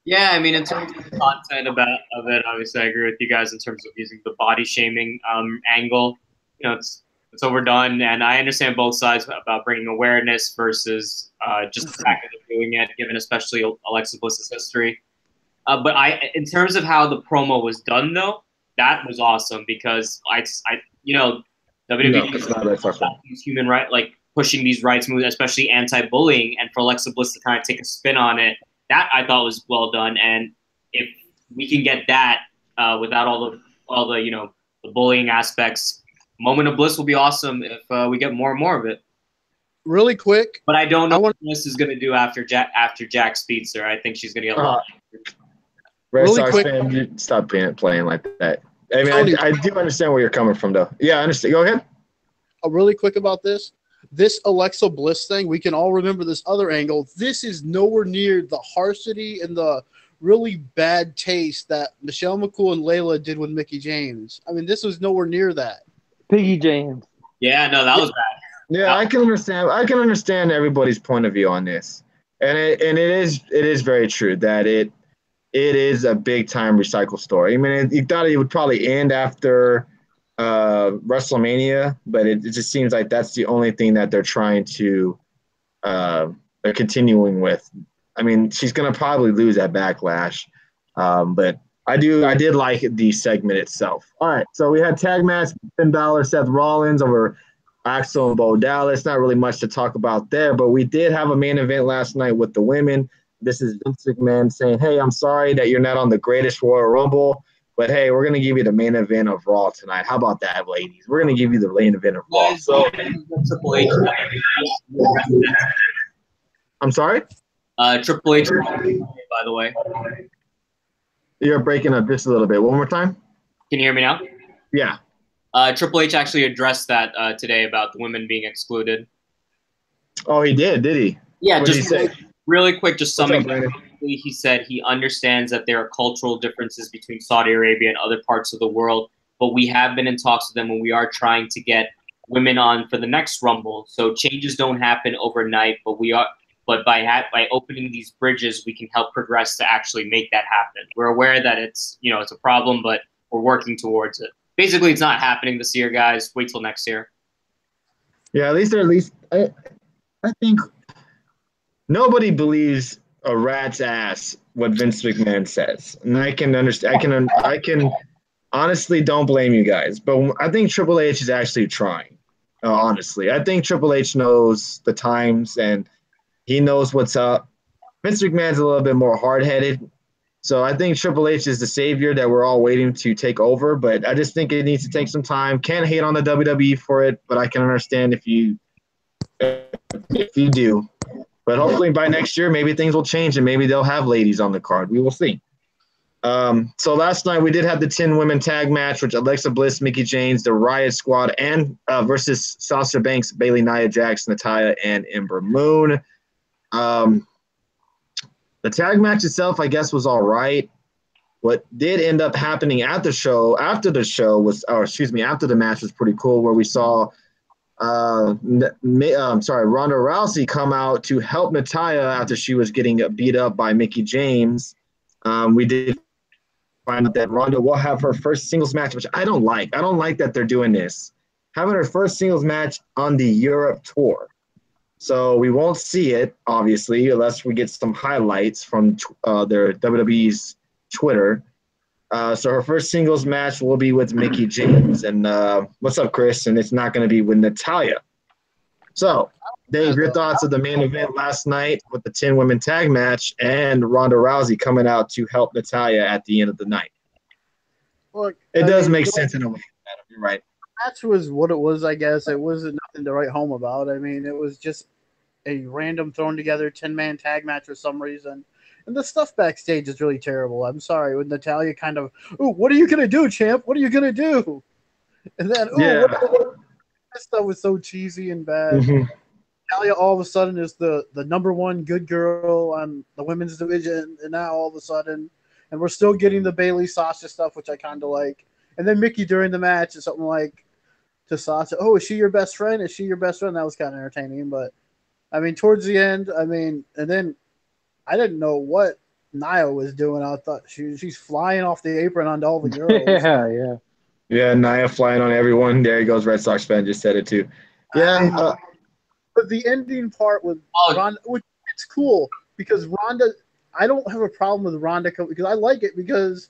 Yeah, I mean, in terms of the content of it, obviously, I agree with you guys in terms of using the body shaming angle. You know, it's overdone, and I understand both sides about bringing awareness versus just the fact that they're doing it, given especially Alexa Bliss's history. But in terms of how the promo was done, though, that was awesome because WWE it's not Red Sox fan. human right, like pushing these rights moves, especially anti-bullying, and for Alexa Bliss to kind of take a spin on it, that I thought was well done. And if we can get that without all the the bullying aspects, Moment of Bliss will be awesome if we get more and more of it. Really quick, but I don't know what Bliss is going to do after Jack speeds her. I think she's going to get a lot. Red Sox fan, you stop playing like that. I mean, I do understand where you're coming from, though. Yeah, I understand. Go ahead. Really quick about this. This Alexa Bliss thing, we can all remember this other angle. This is nowhere near the harshness and the really bad taste that Michelle McCool and Layla did with Mickie James. I mean, this was nowhere near that. Piggy James. Yeah, no, that was bad. Yeah, I can understand. I can understand everybody's point of view on this, and it is very true that it is a big time recycle story. I mean, you thought it would probably end after WrestleMania, but it just seems like that's the only thing that they're trying to they're continuing with. I mean, she's gonna probably lose at Backlash, but I did like the segment itself. All right, so we had tag match: Finn Balor, Seth Rollins over Axel and Bo Dallas. Not really much to talk about there, but we did have a main event last night with the women. This is Vince McMahon saying, "Hey, I'm sorry that you're not on the greatest Royal Rumble, but hey, we're going to give you the main event of Raw tonight. How about that, ladies? We're going to give you the main event of Raw." So, I'm sorry? Triple H, by the way. You're breaking up just a little bit. One more time? Can you hear me now? Yeah. Triple H actually addressed that today about the women being excluded. Oh, he did he? Yeah, what just did he say? Really quick, just summing up. He said he understands that there are cultural differences between Saudi Arabia and other parts of the world, but we have been in talks with them and we are trying to get women on for the next Rumble. So changes don't happen overnight, but by opening these bridges, we can help progress to actually make that happen. We're aware that it's a problem, but we're working towards it. Basically, it's not happening this year, guys. Wait till next year. Yeah, at least I think nobody believes a rat's ass what Vince McMahon says, and I can understand. I can honestly don't blame you guys, but I think Triple H is actually trying. Honestly, I think Triple H knows the times and he knows what's up. Vince McMahon's a little bit more hard-headed, so I think Triple H is the savior that we're all waiting to take over. But I just think it needs to take some time. Can't hate on the WWE for it, but I can understand if you do. But hopefully by next year, maybe things will change and maybe they'll have ladies on the card. We will see. So last night we did have the 10 women tag match, which Alexa Bliss, Mickie James, the Riot Squad, and versus Sasha Banks, Bayley, Nia Jax, Natalya, and Ember Moon. The tag match itself, I guess, was all right. What did end up happening after the match was pretty cool, where we saw Ronda Rousey come out to help Natalya after she was getting beat up by Mickie James. We did find out that Ronda will have her first singles match, which I don't like. I don't like that they're doing this. Having her first singles match on the Europe tour. So we won't see it, obviously, unless we get some highlights from their WWE's Twitter. So her first singles match will be with Mickie James. And what's up, Chris? And it's not going to be with Natalya. So, Dave, your thoughts of the main event last night with the 10 women tag match and Ronda Rousey coming out to help Natalya at the end of the night? Look, it does make sense in a way, Adam. You're right. match was what it was, I guess. It wasn't nothing to write home about. I mean, it was just a random thrown together 10-man tag match for some reason. And the stuff backstage is really terrible. I'm sorry. With Natalya kind of, ooh, what are you going to do, champ? What are you going to do? And then, ooh, Yeah. this stuff was so cheesy and bad. Mhm. Natalya all of a sudden is the number one good girl on the women's division. And now all of a sudden, and we're still getting the Bailey Sasha stuff, which I kind of like. And then Mickey during the match is something like to Sasha, oh, is she your best friend? Is she your best friend? That was kind of entertaining. But, I mean, towards the end, I mean, and then I didn't know what Nia was doing. I thought she's flying off the apron onto all the girls. Yeah. Yeah, Nia flying on everyone. There he goes. Red Sox fan just said it too. Yeah. I mean, but the ending part with Ronda, which it's cool because Ronda, I don't have a problem with Ronda because I like it because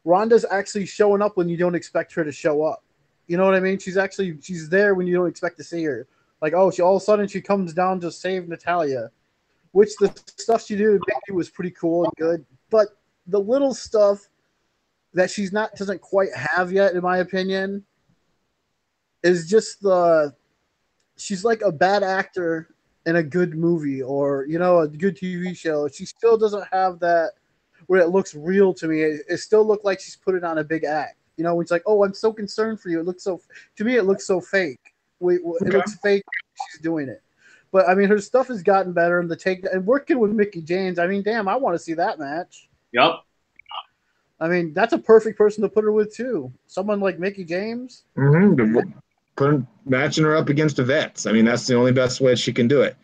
Ronda's actually showing up when you don't expect her to show up. You know what I mean? She's there when you don't expect to see her. Like, oh, she all of a sudden she comes down to save Natalya, which the stuff she did with Mickey was pretty cool and good. But the little stuff that doesn't quite have yet, in my opinion, is just she's like a bad actor in a good movie or, you know, a good TV show. She still doesn't have that where it looks real to me. It still looks like she's put it on a big act. You know, when it's like, oh, I'm so concerned for you. To me, it looks so fake. It looks fake. She's doing it. But, I mean, her stuff has gotten better. And working with Mickey James, I mean, damn, I want to see that match. Yep. I mean, that's a perfect person to put her with, too. Someone like Mickey James. Matching her up against the vets. I mean, that's the only best way she can do it.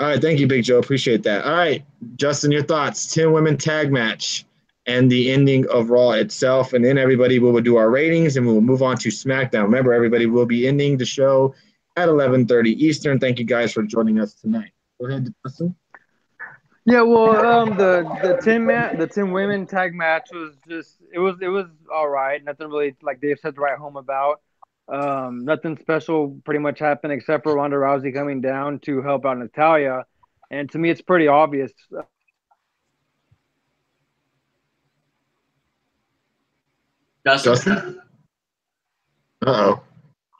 All right, thank you, Big Joe. Appreciate that. All right, Justin, your thoughts. 10 women tag match and the ending of Raw itself. And then everybody will do our ratings and we will move on to SmackDown. Remember, everybody will be ending the show at 11:30 Eastern. Thank you guys for joining us tonight. Go ahead, Justin. Yeah, well, the 10 women tag match was just it was all right. Nothing really, like Dave said, to write home about. Nothing special pretty much happened except for Ronda Rousey coming down to help out Natalya, and to me, it's pretty obvious. Justin? Uh-oh.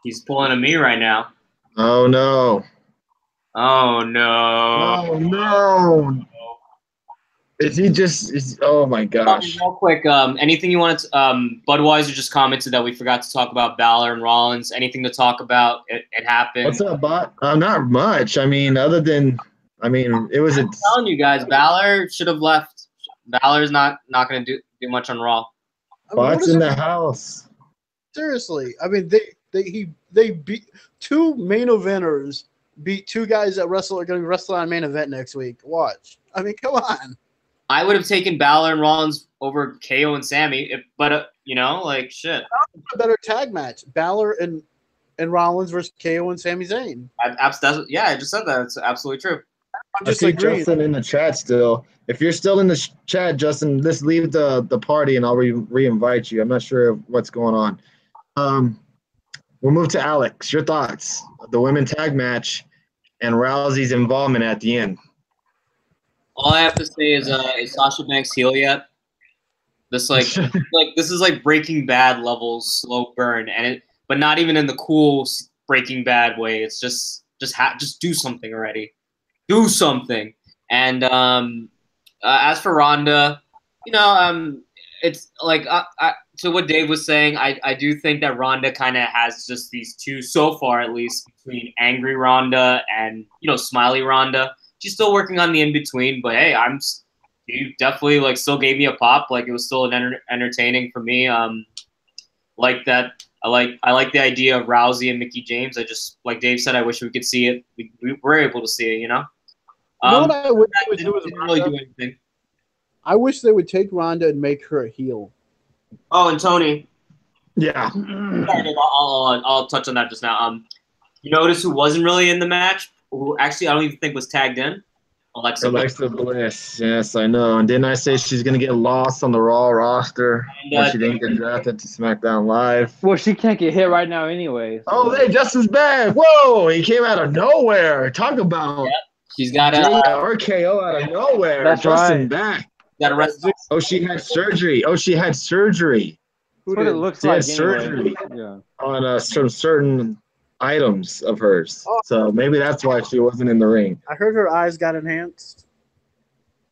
He's pulling a me right now. Oh, no. Oh, no. Oh, no. Is he just – oh, my gosh. Real quick, anything you wanted to Budweiser just commented that we forgot to talk about Balor and Rollins. Anything to talk about? It happened. What's up, Bot? Not much. I mean, other than – I mean, it was – I'm telling you guys, Balor should have left. Balor's not going to do much on Raw. Bot's in the house. Seriously. I mean, they beat two main eventers, beat two guys that are going to wrestle on main event next week. Watch. I mean, come on. I would have taken Balor and Rollins over KO and Sammy, but you know, like shit. A better tag match: Balor and Rollins versus KO and Sami Zayn. I just said that. It's absolutely true. I'm just I see Justin in the chat still. If you're still in the chat, Justin, let's leave the party and I'll re-invite you. I'm not sure what's going on. We'll move to Alex. Your thoughts: the women tag match and Rousey's involvement at the end. All I have to say is Sasha Banks heel yet? This this is like Breaking Bad levels slow burn, but not even in the cool Breaking Bad way. It's just do something already, do something. And as for Ronda, you know, it's like to what Dave was saying. I do think that Ronda kind of has just these two so far, at least, between angry Ronda and smiley Ronda. She's still working on the in-between, but hey, you definitely still gave me a pop. Like, it was still entertaining for me. Like that. I like the idea of Rousey and Mickey James. I just, like Dave said, I wish we could see it. We were able to see it, you know? You know what I wish they would do with didn't really do anything. I wish they would take Ronda and make her a heel. Oh, and Tony. Yeah. I'll touch on that just now. You notice who wasn't really in the match? Who actually I don't even think was tagged in? Alexa Bliss. Yes, I know. And didn't I say she's going to get lost on the Raw roster when she didn't get drafted to SmackDown Live? Well, she can't get hit right now anyway. So. Oh, hey, Justin's back. Whoa, he came out of nowhere. Talk about she's got or KO out of nowhere. That's Justin right. back. Got arrested. Oh, she had surgery. That's what it looks She had like anyway. surgery Yeah. on some certain items of hers. Oh. So maybe that's why she wasn't in the ring. I heard her eyes got enhanced.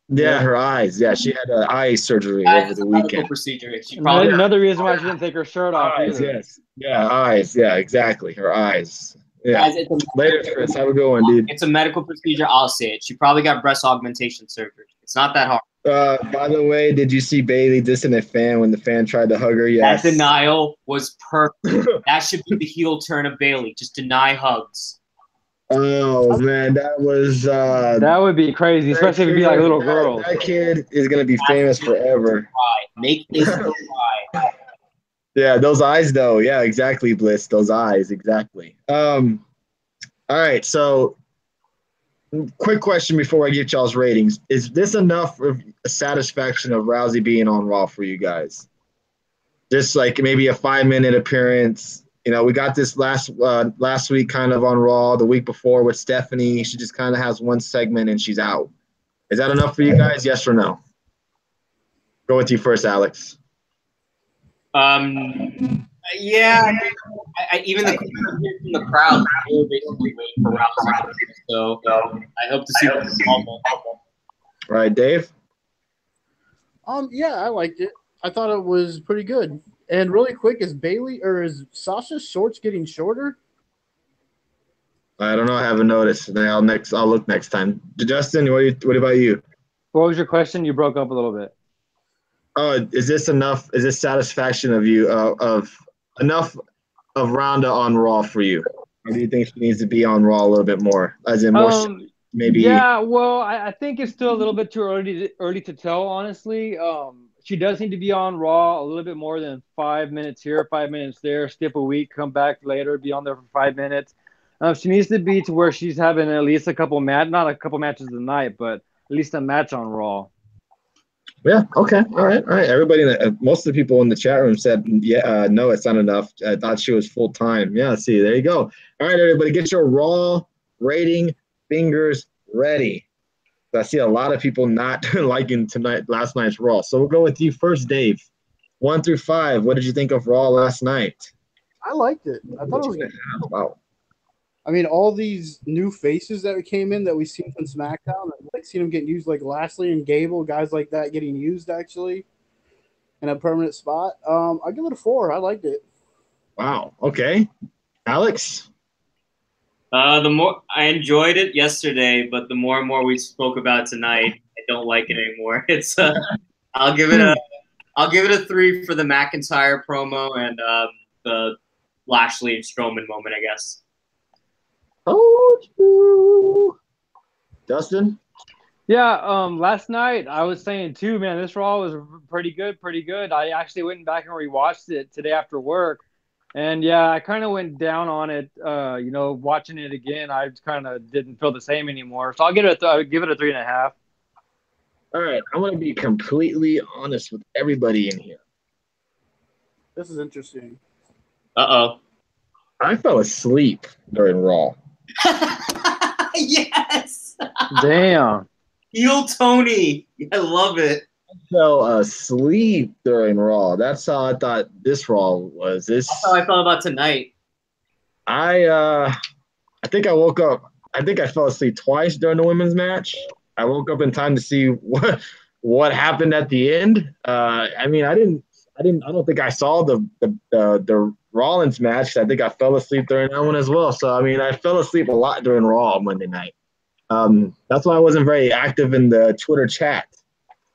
Yeah, her eyes. Yeah, she had an eye surgery Guys, over it's the a medical weekend. procedure. She probably Another reason why she didn't take her shirt off Eyes, either. yes. Yeah, eyes. Yeah, exactly. Her eyes. Yeah. guys, Later, Chris. Have a good one, dude. it's a medical procedure. I'll say it. She probably got breast augmentation surgery. It's not that hard. By the way, did you see Bailey dissing a fan when the fan tried to hug her? Yes. That denial was perfect. That should be the heel turn of Bailey. Just deny hugs. Oh man, that was That would be crazy, especially if it'd be like little girls. That kid is gonna be famous forever. Make Israel cry. Yeah, those eyes though. Yeah, exactly, Bliss. Those eyes, exactly. All right, so quick question before I get y'all's ratings. Is this enough of a satisfaction of Rousey being on Raw for you guys? Just like maybe a 5-minute appearance. You know, we got this last week kind of on Raw, the week before with Stephanie. She just kind of has one segment and she's out. Is that enough for you guys? Yes or no? Go with you first, Alex. Yeah. Even the crowd, they were basically waiting for Rousey. So I hope to see what All right, Dave? Yeah, I liked it. I thought it was pretty good. And really quick, is Sasha's shorts getting shorter? I don't know. I haven't noticed. I'll look next time. Justin, what about you? What was your question? You broke up a little bit. Is this enough? Is this satisfaction of you of enough of Ronda on Raw for you? Or do you think she needs to be on Raw a little bit more? As in more maybe? Yeah, well, I think it's still a little bit too early to tell, honestly. She does need to be on Raw a little bit more than 5 minutes here, 5 minutes there, skip a week, come back later, be on there for 5 minutes. She needs to be to where she's having at least a couple not a couple matches a night, but at least a match on Raw. Yeah. Okay. All right. Everybody, most of the people in the chat room said, "Yeah, no, it's not enough." I thought she was full time. Yeah. See, there you go. All right, everybody, get your Raw rating fingers ready. I see a lot of people not liking last night's Raw. So we'll go with you first, Dave. 1 through 5. What did you think of Raw last night? I liked it. I thought it was good. Wow. I mean, all these new faces that came in that we've seen from SmackDown, I've like seen them getting used, like Lashley and Gable, guys like that getting used actually in a permanent spot. I'll give it a 4. I liked it. Wow. Okay. Alex? The more I enjoyed it yesterday, but the more and more we spoke about tonight, I don't like it anymore. It's I'll give it a 3 for the McIntyre promo and the Lashley and Strowman moment, I guess. Told you. Justin? Yeah, last night I was saying too, man, this Raw was pretty good. I actually went back and rewatched it today after work. And yeah, I kind of went down on it. Watching it again, I kind of didn't feel the same anymore. So I'll give it a 3.5. All right, I'm going to be completely honest with everybody in here. This is interesting. Uh-oh. I fell asleep during Raw. Yes. Damn. Heel Tony. I love it. I fell asleep during Raw. That's how I thought this Raw was. That's how I felt about tonight. I think I woke up. I think I fell asleep twice during the women's match. I woke up in time to see what happened at the end. I don't think I saw the Rollins match. I think I fell asleep during that one as well. So I fell asleep a lot during Raw Monday night. That's why I wasn't very active in the Twitter chat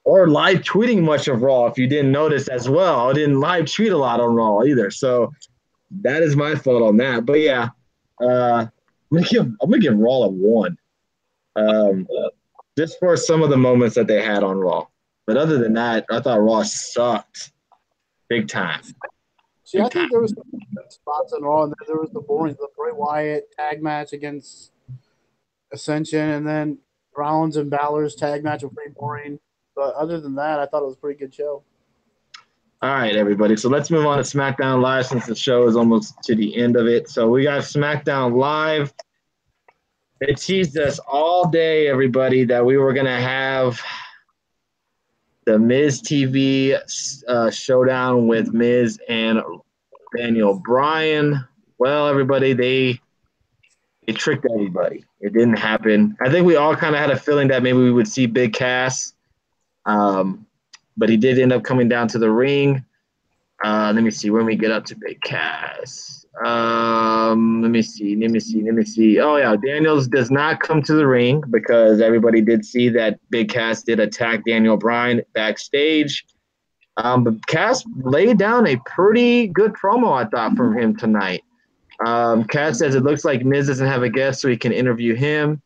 or live tweeting much of Raw. If you didn't notice as well, I didn't live tweet a lot on Raw either. So that is my fault on that. But yeah, I'm gonna give Raw a 1. Just for some of the moments that they had on Raw. But other than that, I thought Raw sucked big time. See, I think there was some good spots on Raw, and then there was the Bray Wyatt tag match against Ascension, and then Rollins and Balor's tag match was pretty boring. But other than that, I thought it was a pretty good show. All right, everybody. So let's move on to SmackDown Live since the show is almost to the end of it. So we got SmackDown Live. They teased us all day, everybody, that we were going to have the Miz TV showdown with Miz and Daniel Bryan. Well, everybody, they tricked everybody. It didn't happen. I think we all kind of had a feeling that maybe we would see Big Cass, but he did end up coming down to the ring. Let me see when we get up to Big Cass. Let me see. Oh yeah, Daniels does not come to the ring because everybody did see that Big Cass did attack Daniel Bryan backstage. But Cass laid down a pretty good promo, I thought, from him tonight. Cass says it looks like Miz doesn't have a guest, so he can interview him.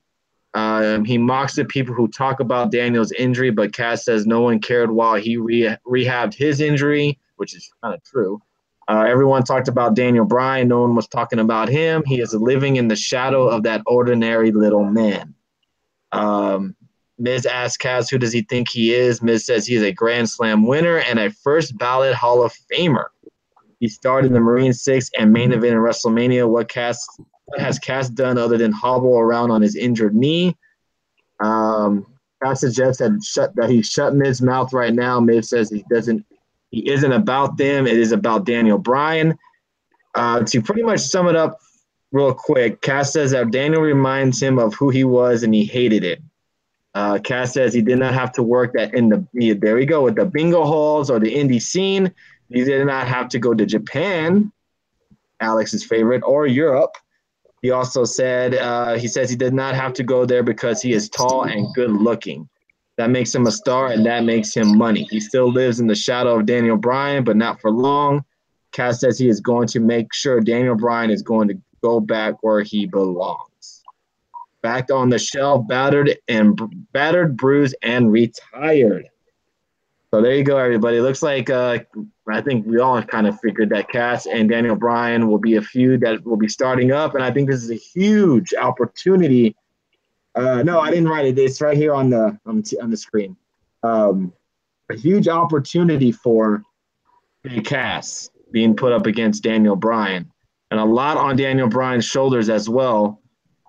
He mocks the people who talk about Daniel's injury, but Cass says no one cared while he rehabbed his injury, which is kind of true. Everyone talked about Daniel Bryan. No one was talking about him. He is living in the shadow of that ordinary little man. Miz asks Cass, who does he think he is? Miz says he is a Grand Slam winner and a first ballot Hall of Famer. He starred in the Marine Six and main event in WrestleMania. What has Cass done other than hobble around on his injured knee? Cass suggests that he shut Miz's mouth right now. Miz says he isn't about them. It is about Daniel Bryan. To pretty much sum it up real quick, Cass says that Daniel reminds him of who he was and he hated it. Cass says he did not have to work with the bingo halls or the indie scene. He did not have to go to Japan, Alex's favorite, or Europe. He also said he says he did not have to go there because he is tall and good looking. That makes him a star, and that makes him money. He still lives in the shadow of Daniel Bryan, but not for long. Cass says he is going to make sure Daniel Bryan is going to go back where he belongs. Back on the shelf, battered, bruised, and retired. So there you go, everybody. It looks like I think we all kind of figured that Cass and Daniel Bryan will be a feud that will be starting up, and I think this is a huge opportunity. No, I didn't write it. It's right here on the screen. A huge opportunity for Big Cass being put up against Daniel Bryan, and a lot on Daniel Bryan's shoulders as well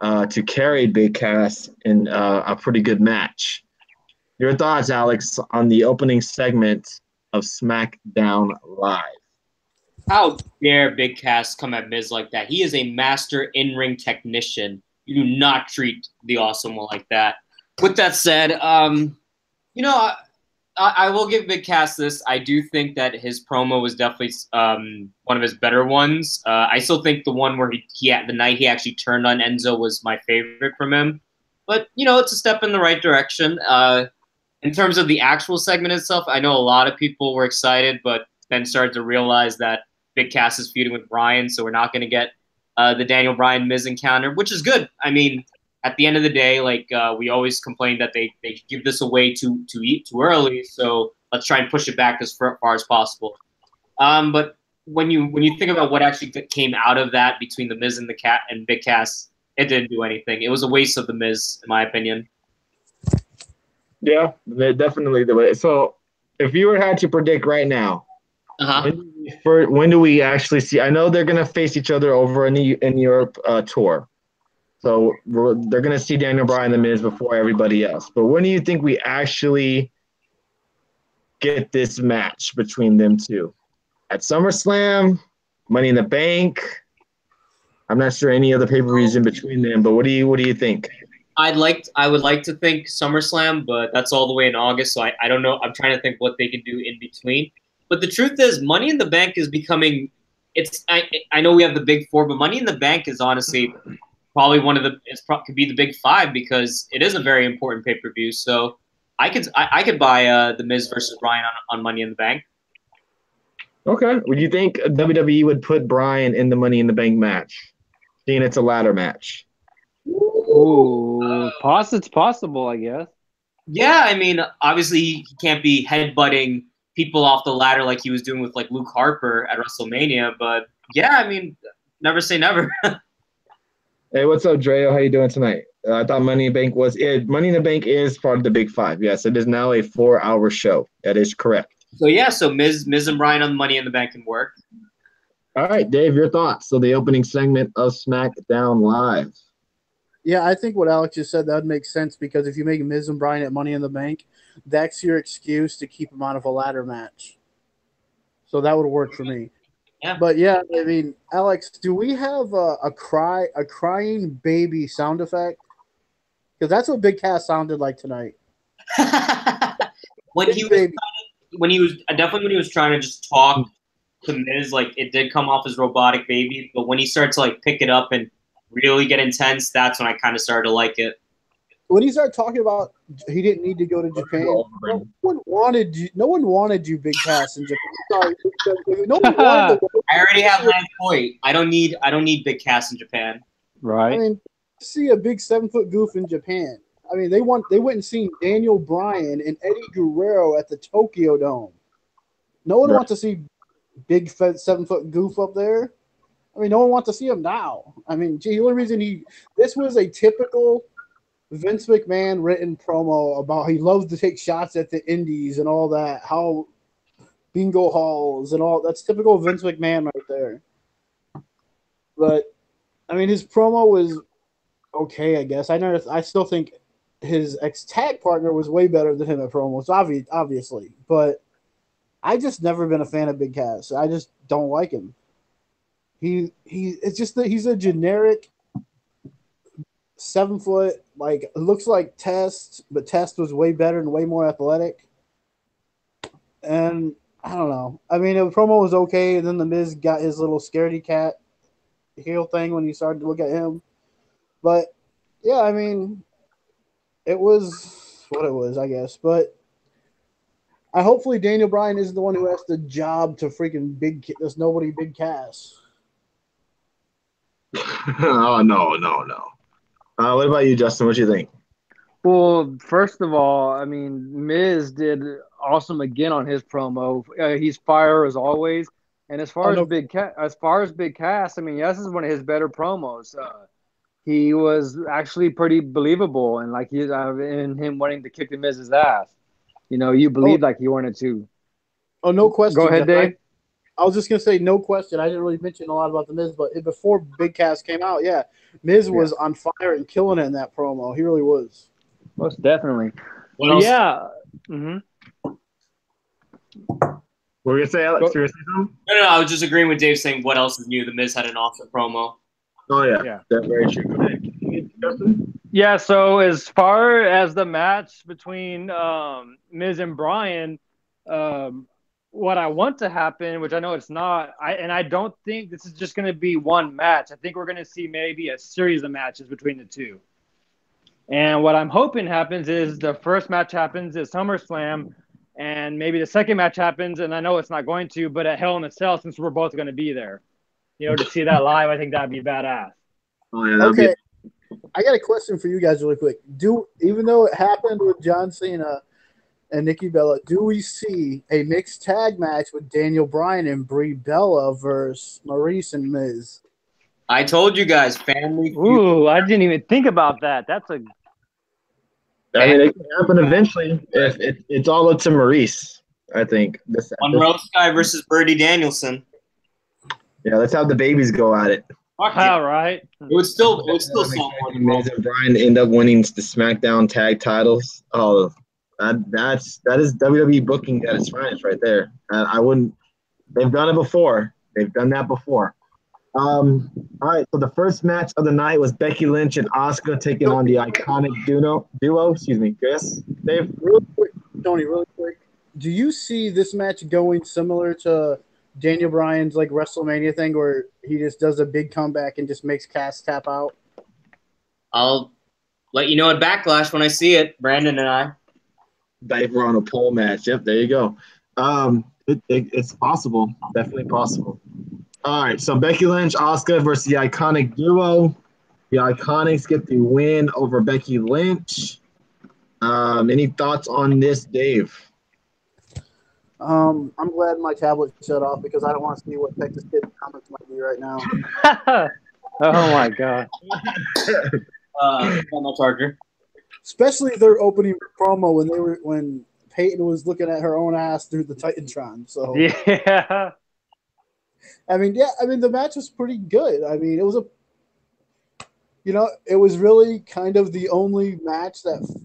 to carry Big Cass in a pretty good match. Your thoughts, Alex, on the opening segment of SmackDown Live? How dare Big Cass come at Miz like that? He is a master in-ring technician. You do not treat the Awesome One like that. With that said, I will give Big Cass this. I do think that his promo was definitely one of his better ones. I still think the one where the night he actually turned on Enzo was my favorite from him. But, it's a step in the right direction. In terms of the actual segment itself, I know a lot of people were excited, but then started to realize that Big Cass is feuding with Bryan, so we're not going to get the Daniel Bryan Miz encounter, which is good. I mean, at the end of the day, we always complain that they give this away too early, so let's try and push it back as far as possible. But when you think about what actually came out of that between the Miz and Big Cass, it didn't do anything. It was a waste of the Miz, in my opinion. Yeah, definitely the way. So, if you had to predict right now, when do we actually see? I know they're going to face each other over in Europe tour, so they're going to see Daniel Bryan and The Miz before everybody else. But when do you think we actually get this match between them two? At SummerSlam, Money in the Bank? I'm not sure any other pay-per-views in between them, but what do you think? I would like to think SummerSlam, but that's all the way in August, so I don't know. I'm trying to think what they can do in between. But the truth is, Money in the Bank is becoming. I know we have the Big Four, but Money in the Bank is honestly probably could be the Big Five because it is a very important pay per view. So I could buy the Miz versus Bryan on Money in the Bank. Okay. Would you think WWE would put Bryan in the Money in the Bank match, seeing it's a ladder match? Ooh, it's possible, I guess. Yeah, I mean, obviously he can't be headbutting people off the ladder like he was doing with Luke Harper at WrestleMania, but yeah, I mean, never say never. Hey, what's up, Dreo? How you doing tonight? I thought Money in the Bank was it. Money in the Bank is part of the Big Five. Yes, it is now a 4-hour show. That is correct. So Miz and Bryan on Money in the Bank can work. All right, Dave, your thoughts. So the opening segment of SmackDown Live. Yeah, I think what Alex just said, that would make sense because if you make Miz and Bryan at Money in the Bank, that's your excuse to keep them out of a ladder match. So that would work for me. Yeah. But yeah, I mean, Alex, do we have a crying baby sound effect? Because that's what Big Cass sounded like tonight. when he was when he was trying to just talk to Miz, like it did come off as robotic baby, but when he started to like pick it up and really get intense, that's when I kind of started to like it. When he started talking about he didn't need to go to Japan, no one wanted you. No one wanted you, Big Cass, in Japan. Sorry, no one wanted the. I already have my point. I don't need Big Cass in Japan. Right. I mean, see a big 7-foot goof in Japan. I mean, they went and seen Daniel Bryan and Eddie Guerrero at the Tokyo Dome. No one wants to see big 7-foot goof up there. I mean, no one wants to see him now. I mean, the only reason this was a typical Vince McMahon written promo about he loves to take shots at the indies and all that, how bingo halls and all. That's typical Vince McMahon right there. But I mean, his promo was okay, I guess. I still think his ex-tag partner was way better than him at promos, obviously. But I just never been a fan of Big Cass. I just don't like him. It's just that he's a generic 7-foot, like looks like Test, but Test was way better and way more athletic. And I don't know. I mean, the promo was okay, and then the Miz got his little scaredy cat heel thing when you started to look at him. But yeah, I mean, it was what it was, I guess. But hopefully Daniel Bryan isn't the one who has the job to freaking this nobody Big Cass. Oh no. What about you, Justin? What do you think? Well, first of all, I mean, Miz did awesome again on his promo. He's fire as always. And as far as Big Cass, I mean, this is one of his better promos. He was actually pretty believable, and like he's in him wanting to kick the Miz's ass. You know, you believed like he wanted to. Oh, no question. Go ahead, Dave. I was just gonna say no question. I didn't really mention a lot about the Miz, but before Big Cass came out, yeah, Miz was on fire and killing it in that promo. He really was. Most definitely. What else? Yeah. Mm-hmm. What were you gonna say, Alex? No, I was just agreeing with Dave saying what else is new. The Miz had an awesome promo. Oh yeah. That's very true. Yeah, so as far as the match between Miz and Bryan, what I want to happen, which I know it's not, I don't think this is just going to be one match. I think we're going to see maybe a series of matches between the two. And what I'm hoping happens is the first match happens at SummerSlam, and maybe the second match happens, and I know it's not going to, but at Hell in a Cell, since we're both going to be there. You know, to see that live, I think that'd be badass. Oh, yeah, okay, I got a question for you guys really quick. Even though it happened with John Cena and Nikki Bella, do we see a mixed tag match with Daniel Bryan and Brie Bella versus Maurice and Miz? I told you guys, family. Ooh, I didn't even think about that. I mean, it can happen eventually. If it's all up to Maurice, I think. Monroe Sky versus Birdie Danielson. Yeah, let's have the babies go at it. All right. It would still sell more than Miz and Bryan end up winning the SmackDown tag titles. Oh, that is WWE booking at its finest right there. I wouldn't. They've done it before. They've done that before. All right. So the first match of the night was Becky Lynch and Asuka taking on the iconic duo. Excuse me, Chris, Dave. Really quick, Tony. Really quick. Do you see this match going similar to Daniel Bryan's like WrestleMania thing, where he just does a big comeback and just makes Cass tap out? I'll let you know at Backlash when I see it. Brandon and I. Dave, we're on a pole match. Yep, there you go. It's possible. Definitely possible. All right, so Becky Lynch, Asuka versus the Iconic duo. The Iconics get the win over Becky Lynch. Any thoughts on this, Dave? I'm glad my tablet shut off because I don't want to see what Texas Kid comments might be right now. Oh my god. On my charger. Especially their opening promo when Peyton was looking at her own ass through the Titantron. So yeah. I mean, the match was pretty good. I mean, it was really kind of the only match that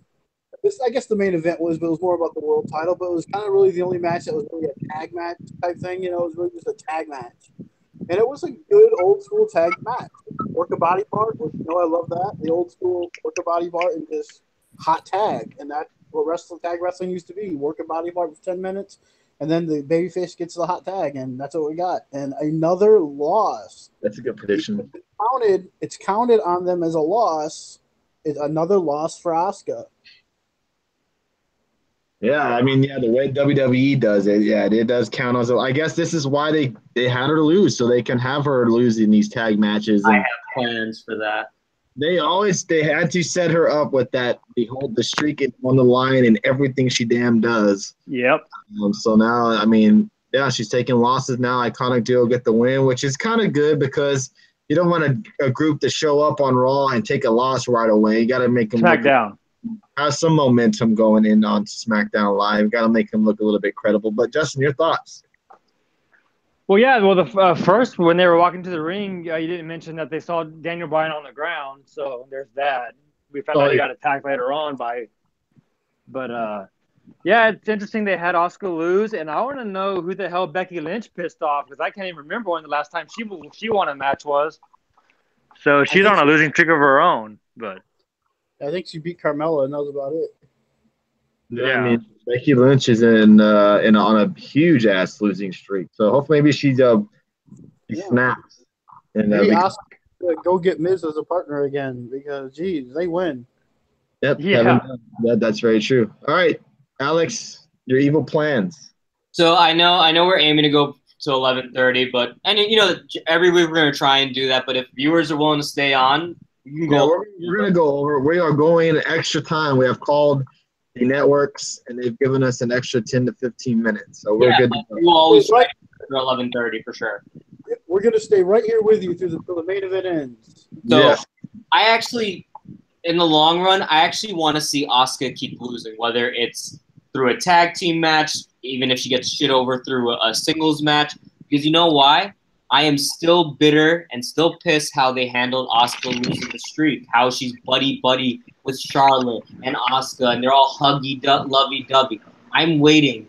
I guess the main event was, but it was more about the world title. But it was kind of really the only match that was really a tag match type thing. It was really just a tag match, and it was a good old school tag match. Work a body part, which I love that. The old school work a body part and just hot tag, and that's what tag wrestling used to be. Work a body part for 10 minutes, and then the babyface gets the hot tag, and that's what we got. And another loss. That's a good prediction. It's counted on them as a loss. It's another loss for Asuka. Yeah, I mean, the way WWE does it, it does count as. I guess this is why they had her lose, so they can have her lose in these tag matches. I And have plans for that. they had to set her up with that. They hold the streak on the line and everything she damn does. Yep. So now, I mean, she's taking losses now. Iconic Duo get the win, which is kind of good because you don't want a group to show up on Raw and take a loss right away. You got to make them SmackDown. Have some momentum going in on SmackDown Live. Got to make them look a little bit credible. But Justin, your thoughts? Well, yeah. Well, the first when they were walking to the ring, you didn't mention that they saw Daniel Bryan on the ground. So there's that. We found out he got attacked later on but yeah, it's interesting they had Asuka lose, and I want to know who the hell Becky Lynch pissed off because I can't even remember when the last time she won a match was. So she's on a losing streak of her own, but. I think she beat Carmella, and that was about it. Yeah, I mean, Becky Lynch is on a huge ass losing streak. So hopefully, maybe she snaps. And maybe go get Miz as a partner again because, geez, they win. Yep. Yeah. That's very true. All right, Alex, your evil plans. So I know we're aiming to go to 11:30, but every week we're gonna try and do that. But if viewers are willing to stay on. We're going to go over. We are going in extra time. We have called the networks, and they've given us an extra 10 to 15 minutes. So we're good. We'll always try for 11:30 for sure. We're going to stay right here with you till the main event ends. So yes. I actually, in the long run, I actually want to see Asuka keep losing, whether it's through a tag team match, even if she gets shit over through a singles match. Because you know why? I am still bitter and still pissed how they handled Asuka losing the streak, how she's buddy-buddy with Charlotte and Asuka, and they're all lovey-dovey. I am waiting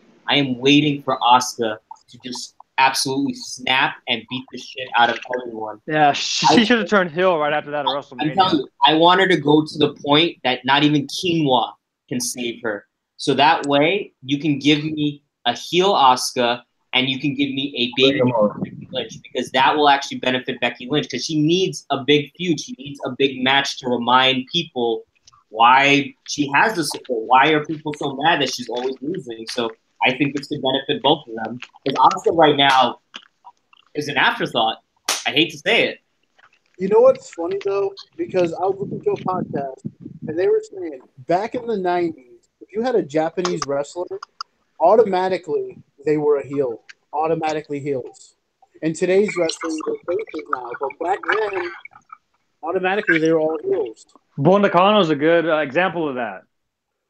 for Asuka to just absolutely snap and beat the shit out of everyone. Yeah, she should have turned heel right after that at WrestleMania. I'm telling you, I want her to go to the point that not even quinoa can save her. So that way, you can give me a heel Asuka, and you can give me a baby Becky Lynch, because that will actually benefit Becky Lynch, because she needs a big feud. She needs a big match to remind people why she has the support. Why are people so mad that she's always losing? So I think this could benefit both of them. Because Asuka right now is an afterthought. I hate to say it. You know what's funny, though? Because I was listening to a podcast, and they were saying back in the 90s, if you had a Japanese wrestler, automatically they were a heel. Automatically heels. In today's wrestling, they're faces now. But back then, automatically they were all heels. Bull Nakano is a good example of that.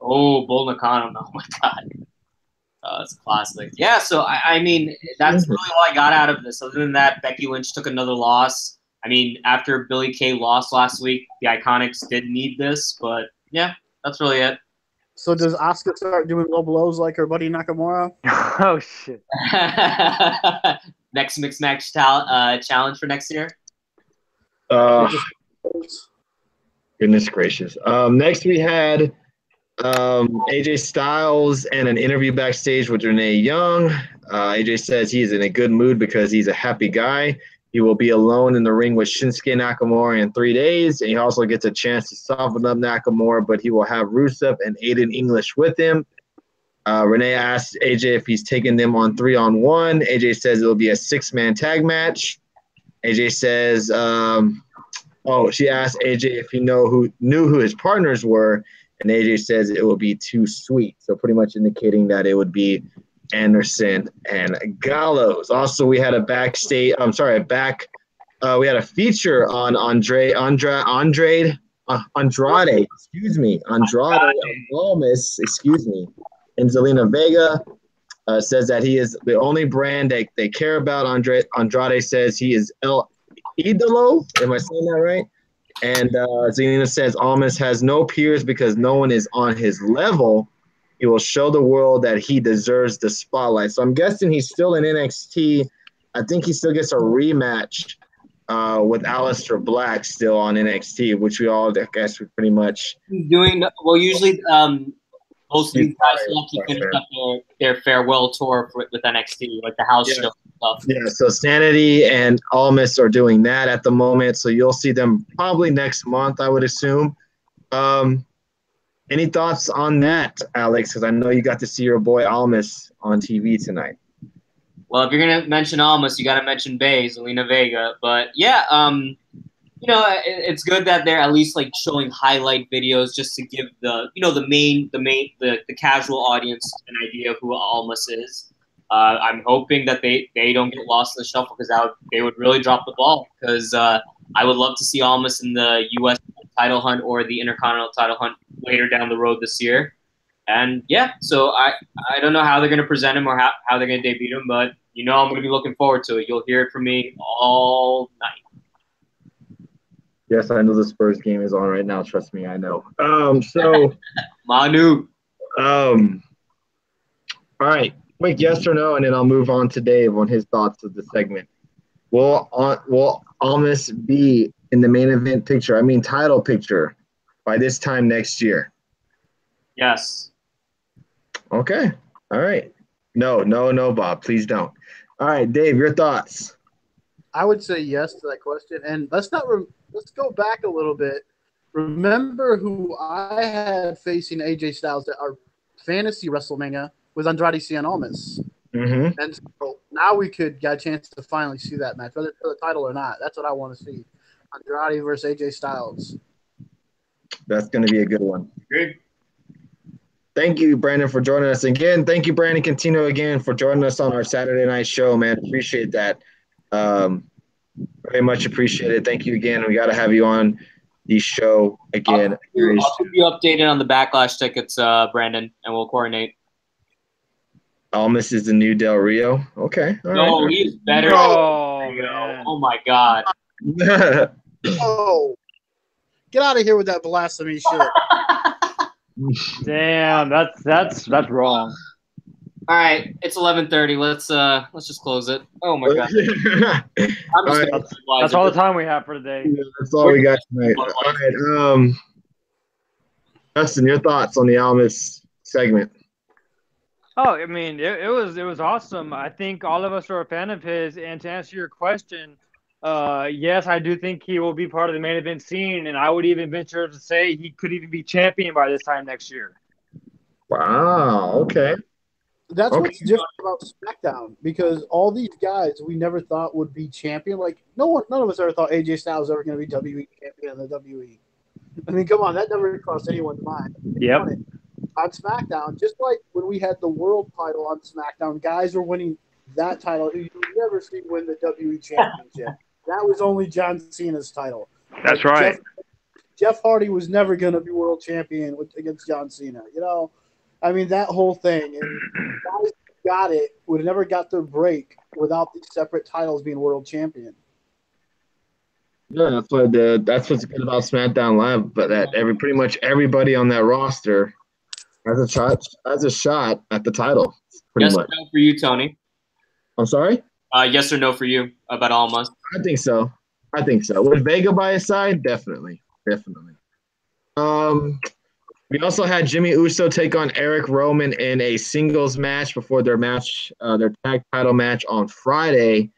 Oh, Bull Nakano. Oh, my God. It's classic. Yeah, so, I mean, that's really all I got out of this. Other than that, Becky Lynch took another loss. I mean, after Billie Kay lost last week, the Iconics did need this. But, yeah, that's really it. So does Asuka start doing low blows like her buddy Nakamura? Oh, shit. Next Mixed Match challenge for next year? Goodness gracious. Next we had AJ Styles and an interview backstage with Renee Young. AJ says he is in a good mood because he's a happy guy. He will be alone in the ring with Shinsuke Nakamura in 3 days, and he also gets a chance to soften up Nakamura, but he will have Rusev and Aiden English with him. Renee asks AJ if he's taking them on 3-on-1. AJ says it will be a 6-man tag match. AJ says, she asked AJ if he knew who his partners were, and AJ says it will be too sweet. So pretty much indicating that it would be Anderson and Gallows. Also, we had we had a feature on Andrade, Almas, and Zelina Vega says that he is the only brand that they care about. Andrade says he is El Idolo. Am I saying that right? And Zelina says Almas has no peers because no one is on his level. He will show the world that he deserves the spotlight. So I'm guessing he's still in NXT. I think he still gets a rematch with Aleister Black still on NXT, which we all, I guess, we pretty much. He's doing well. Usually, most of these guys still have to finish up their farewell tour with NXT, like the house show stuff. Yeah, so Sanity and Almas are doing that at the moment. So you'll see them probably next month, I would assume. Any thoughts on that, Alex? Because I know you got to see your boy Almas on TV tonight. Well, if you're gonna mention Almas, you got to mention Zelina Vega. But yeah, it's good that they're at least like showing highlight videos just to give the casual audience an idea of who Almas is. I'm hoping that they don't get lost in the shuffle because they would really drop the ball. Because I would love to see Almas in the U.S. title hunt or the Intercontinental title hunt later down the road this year. And yeah, so I don't know how they're going to present him or how they're going to debut him, but I'm going to be looking forward to it. You'll hear it from me all night. Yes, I know the Spurs game is on right now. Trust me, I know. So Manu. All right, quick yes or no, and then I'll move on to Dave on his thoughts of the segment. Will Almas be in the main event picture? I mean, title picture by this time next year? Yes. Okay. All right. No, Bob. Please don't. All right, Dave, your thoughts? I would say yes to that question. And let's go back a little bit. Remember who I had facing AJ Styles at our fantasy WrestleMania was Andrade Cien Almas. Mm-hmm. And so now we could get a chance to finally see that match, whether it's for the title or not. That's what I want to see. Andrade versus AJ Styles. That's going to be a good one. Great. Thank you, Brandon, for joining us again. Thank you, Brandon Contino, again, for joining us on our Saturday night show, man. Appreciate that. Very much appreciated. Thank you again. We got to have you on the show again. I'll keep you updated on the Backlash tickets, Brandon, and we'll coordinate. Almas is the new Del Rio. Okay. No, he's better. Oh my God. Oh, get out of here with that blasphemy shit. Damn, that's wrong. All right, it's 11:30. Let's just close it. Oh my God. That's all the time we have for today. Yeah, that's all we got tonight. All right. Dustin, your thoughts on the Almas segment? Oh, I mean, it was awesome. I think all of us are a fan of his. And to answer your question, yes, I do think he will be part of the main event scene, and I would even venture to say he could even be champion by this time next year. Wow. Okay. That's what's different about SmackDown, because all these guys we never thought would be champion. Like none of us ever thought AJ Styles was ever going to be WWE champion in the WWE. I mean, come on, that never crossed anyone's mind. Yep. On SmackDown, just like when we had the world title on SmackDown, guys were winning that title who you never see win the WWE championship. That was only John Cena's title. That's right. Jeff Hardy was never going to be world champion against John Cena. I mean, that whole thing. And guys who got it would have never got their break without these separate titles being world champion. Yeah, that's what's good about SmackDown Live, but that pretty much everybody on that roster has a shot at the title. Yes or no for you, Tony? I'm sorry? Yes or no for you about Almas? I think so. With Vega by his side, definitely. We also had Jimmy Uso take on Eric Roman in a singles match before their tag title match on Friday.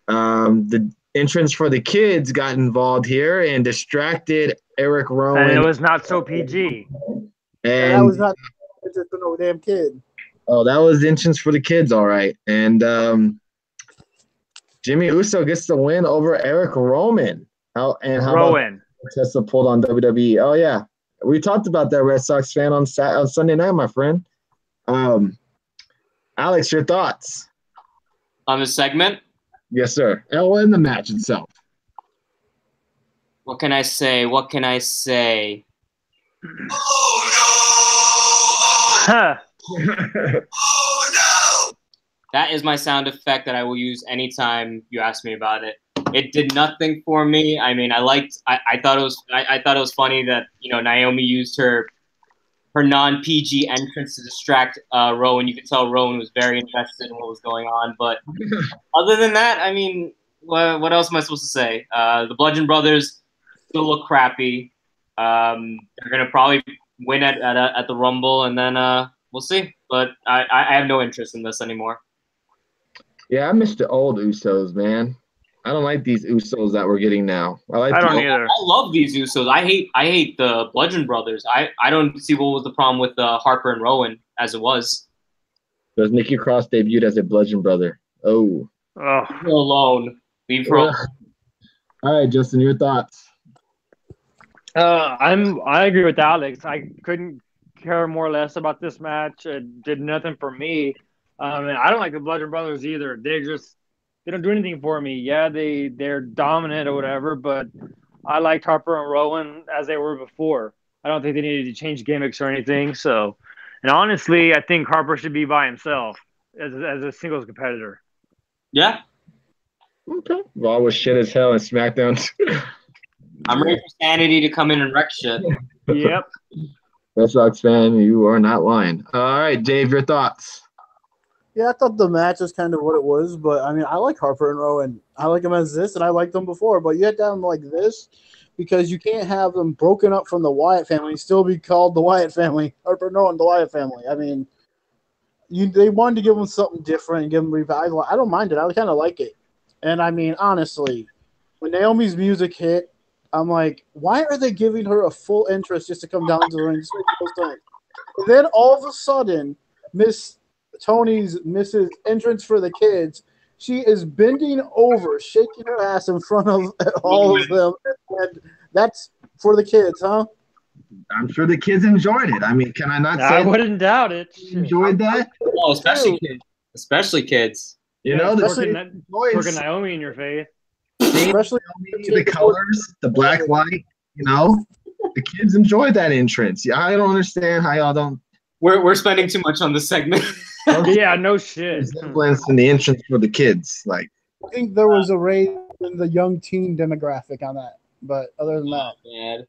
The entrance for the kids got involved here and distracted Eric Roman. And it was not so PG. And that was not just for no damn kid. Oh, that was the entrance for the kids, all right. And Jimmy Uso gets the win over Eric Roman. How about Tessa pulled on WWE? Oh, yeah. We talked about that, Red Sox fan, on Sunday night, my friend. Alex, your thoughts? On the segment? Yes, sir. And in the match itself. What can I say? Huh. That is my sound effect that I will use anytime you ask me about it. It did nothing for me. I mean, I thought it was funny that Naomi used her non-PG entrance to distract Rowan. You could tell Rowan was very invested in what was going on. But other than that, I mean, what else am I supposed to say? The Bludgeon Brothers still look crappy. They're gonna probably win at the Rumble, and then we'll see. But I have no interest in this anymore. Yeah, I miss the old Usos, man. I don't like these Usos that we're getting now. I don't either. I love these Usos. I hate the Bludgeon Brothers. I don't see what was the problem with Harper and Rowan as it was. Does Nikki Cross debuted as a Bludgeon Brother? Oh. Leave her alone. Leave her alone. All right, Justin, your thoughts. I agree with Alex. I couldn't care more or less about this match. It did nothing for me. And I don't like the Bludgeon Brothers either. They don't do anything for me. Yeah, they're dominant or whatever, but I liked Harper and Rowan as they were before. I don't think they needed to change gimmicks or anything. So, and honestly, I think Harper should be by himself as a singles competitor. Yeah. Okay. Raw was shit as hell, and SmackDown. I'm ready for Sanity to come in and wreck shit. Yep. Red Sox fan, you are not lying. All right, Dave, your thoughts. Yeah, I thought the match was kind of what it was, but I mean, I like Harper and Rowan. I like them as this, and I liked them before. But you had them like this because you can't have them broken up from the Wyatt family and still be called the Wyatt family. Harper and Rowan, the Wyatt family. I mean, they wanted to give them something different and give them revival. I don't mind it. I kind of like it. And I mean, honestly, when Naomi's music hit, I'm like, why are they giving her a full interest just to come down to the ring? And then all of a sudden, Miss Mrs. Entrance for the Kids, she is bending over, shaking her ass in front of all of them. And that's for the kids, huh? I'm sure the kids enjoyed it. I mean, can I not say I wouldn't doubt it. Enjoyed that? Oh, especially kids. Especially kids. You know, twerking Naomi in your face. Especially the colors, the black, white, the kids enjoyed that entrance. Yeah, I don't understand how y'all don't. We're spending too much on this segment. Yeah, no shit. Resemblance in the entrance for the kids, like. I think there was a raise in the young teen demographic on that, but other than that, man.